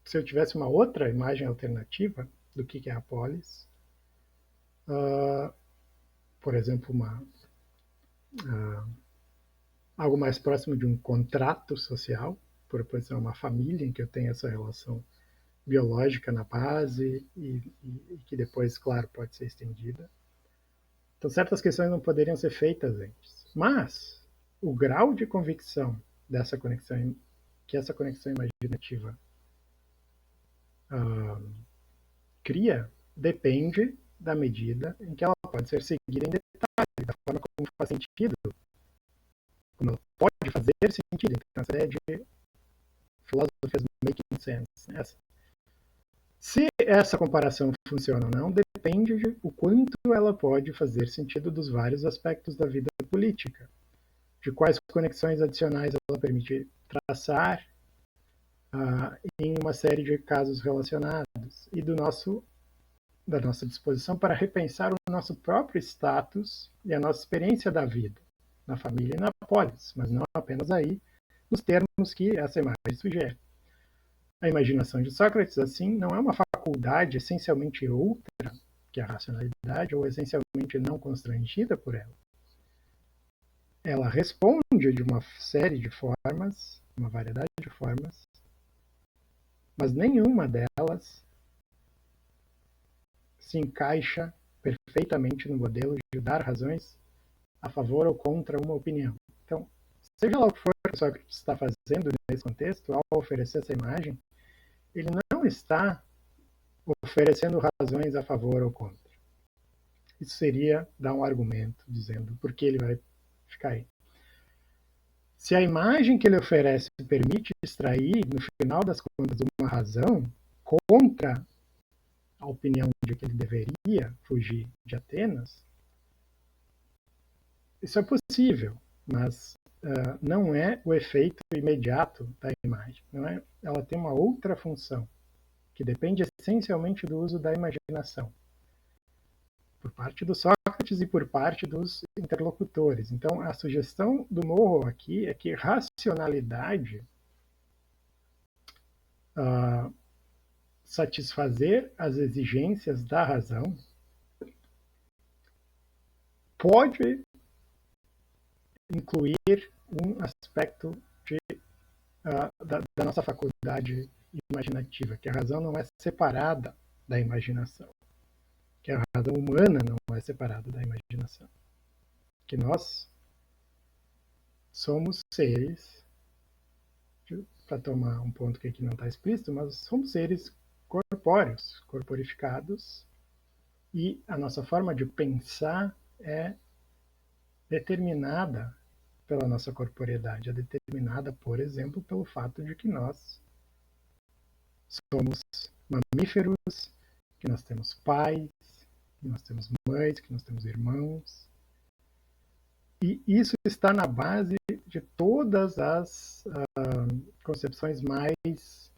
se eu tivesse uma outra imagem alternativa do que é a polis, por exemplo, algo mais próximo de um contrato social, por exemplo, uma família em que eu tenho essa relação biológica na base e que depois, claro, pode ser estendida. Então, certas questões não poderiam ser feitas antes. Mas o grau de convicção dessa conexão, que essa conexão imaginativa cria, depende da medida em que ela pode ser seguida em detalhe, da forma como faz sentido, como ela pode fazer sentido. Então, essa ideia de philosophy making sense. Se essa comparação funciona ou não, depende de o quanto ela pode fazer sentido dos vários aspectos da vida política, de quais conexões adicionais ela permite traçar em uma série de casos relacionados e da nossa disposição para repensar o nosso próprio status e a nossa experiência da vida, na família e na polis, mas não apenas aí, nos termos que essa imagem sugere. A imaginação de Sócrates, assim, não é uma faculdade essencialmente outra que a racionalidade ou essencialmente não constrangida por ela. Ela responde de uma série de formas, uma variedade de formas, mas nenhuma delas se encaixa perfeitamente no modelo de dar razões a favor ou contra uma opinião. Então, seja lá o que for que Sócrates está fazendo nesse contexto, ao oferecer essa imagem, ele não está oferecendo razões a favor ou contra. Isso seria dar um argumento dizendo por que ele vai ficar aí. Se a imagem que ele oferece permite extrair, no final das contas, uma razão contra a opinião de que ele deveria fugir de Atenas, isso é possível, mas não é o efeito imediato da imagem. Não é? Ela tem uma outra função, que depende essencialmente do uso da imaginação, por parte do Sócrates e por parte dos interlocutores. Então, a sugestão do Moore aqui é que racionalidade, satisfazer as exigências da razão, pode incluir um aspecto da nossa faculdade imaginativa, que a razão não é separada da imaginação, que a razão humana não é separada da imaginação, que nós somos seres, para tomar um ponto que aqui não está explícito, mas somos seres corpóreos, corporificados, e a nossa forma de pensar é determinada pela nossa corporeidade, é determinada, por exemplo, pelo fato de que nós somos mamíferos, que nós temos pais, que nós temos mães, que nós temos irmãos. E isso está na base de todas as concepções mais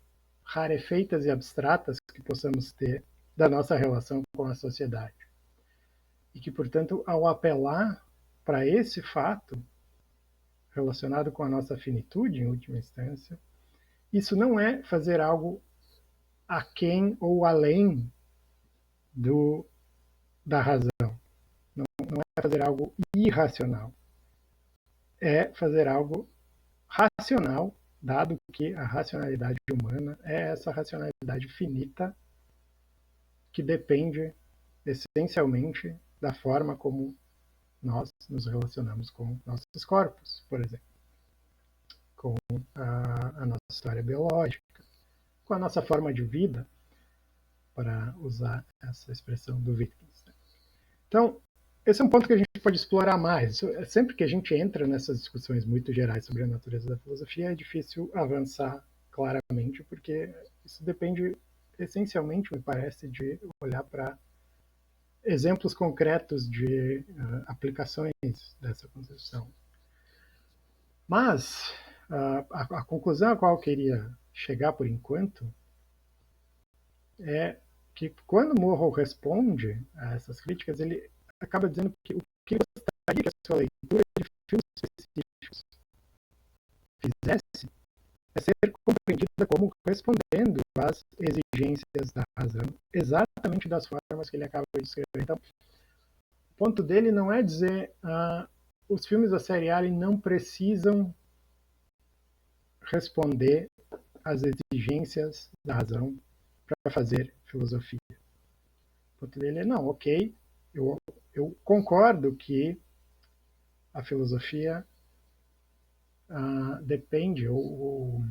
rarefeitas e abstratas que possamos ter da nossa relação com a sociedade. E que, portanto, ao apelar para esse fato, relacionado com a nossa finitude, em última instância, isso não é fazer algo aquém ou além da razão. Não é fazer algo irracional. É fazer algo racional, dado que a racionalidade humana é essa racionalidade finita que depende essencialmente da forma como nós nos relacionamos com nossos corpos, por exemplo, com a nossa história biológica, com a nossa forma de vida, para usar essa expressão do Wittgenstein. Então, esse é um ponto que a gente pode explorar mais. Sempre que a gente entra nessas discussões muito gerais sobre a natureza da filosofia, é difícil avançar claramente, porque isso depende, essencialmente, me parece, de olhar para exemplos concretos de aplicações dessa concepção. Mas a conclusão a qual eu queria chegar por enquanto é que quando Morrow responde a essas críticas, ele acaba dizendo que o que ele gostaria que a sua leitura de filmes específicos fizesse é ser compreendida como respondendo às exigências da razão, exatamente das formas que ele acaba de escrever. Então, o ponto dele não é dizer os filmes da série Alien não precisam responder às exigências da razão para fazer filosofia. O ponto dele é, não, ok, eu concordo que a filosofia depende ou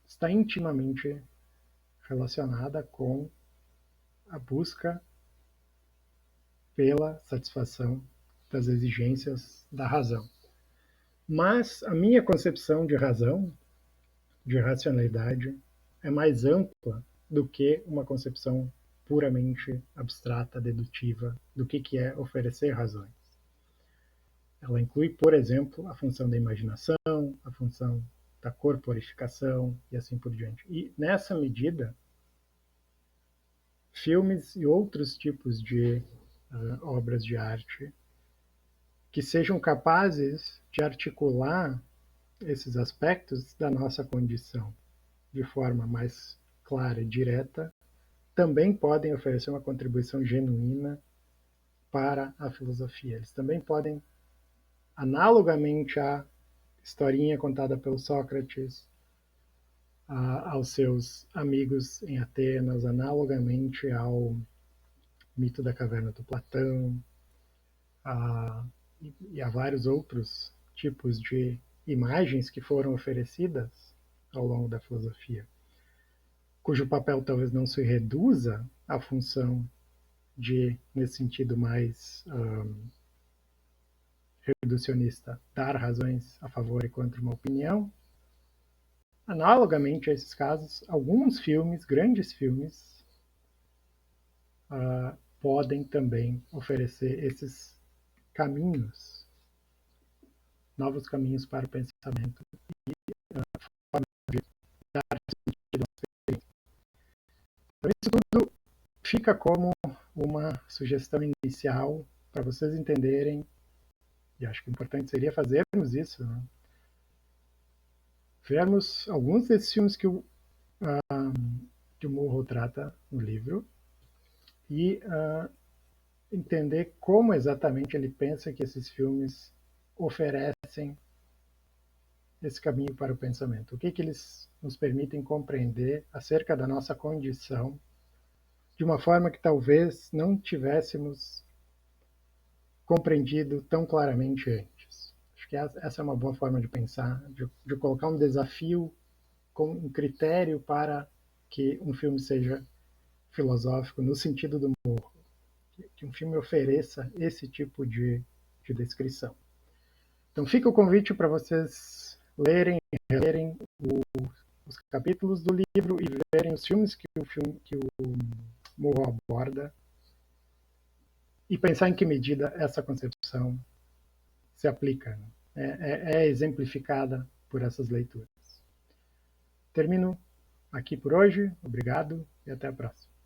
está intimamente relacionada com a busca pela satisfação das exigências da razão. Mas a minha concepção de razão, de racionalidade, é mais ampla do que uma concepção puramente abstrata, dedutiva, do que é oferecer razões. Ela inclui, por exemplo, a função da imaginação, a função da corporificação e assim por diante. E, nessa medida, filmes e outros tipos de obras de arte que sejam capazes de articular esses aspectos da nossa condição de forma mais clara e direta, também podem oferecer uma contribuição genuína para a filosofia. Eles também podem, analogamente à historinha contada pelo Sócrates aos seus amigos em Atenas, analogamente ao mito da caverna do Platão, e a vários outros tipos de imagens que foram oferecidas ao longo da filosofia, cujo papel talvez não se reduza à função de, nesse sentido mais reducionista, dar razões a favor e contra uma opinião. Analogamente a esses casos, alguns filmes, grandes filmes, podem também oferecer esses caminhos, novos caminhos para o pensamento e forma de dar sentido à experiência. Então, isso tudo fica como uma sugestão inicial para vocês entenderem, e acho que o importante seria fazermos isso, né? Vermos alguns desses filmes que o Morrow trata no livro e entender como exatamente ele pensa que esses filmes oferecem esse caminho para o pensamento. O que eles nos permitem compreender acerca da nossa condição de uma forma que talvez não tivéssemos compreendido tão claramente antes. Acho que essa é uma boa forma de pensar, de colocar um desafio com um critério para que um filme seja filosófico no sentido do humor, que um filme ofereça esse tipo de descrição. Então fica o convite para vocês lerem, relerem os capítulos do livro e verem os filmes que o Murrow aborda e pensar em que medida essa concepção se aplica, né? É exemplificada por essas leituras. Termino aqui por hoje. Obrigado e até a próxima.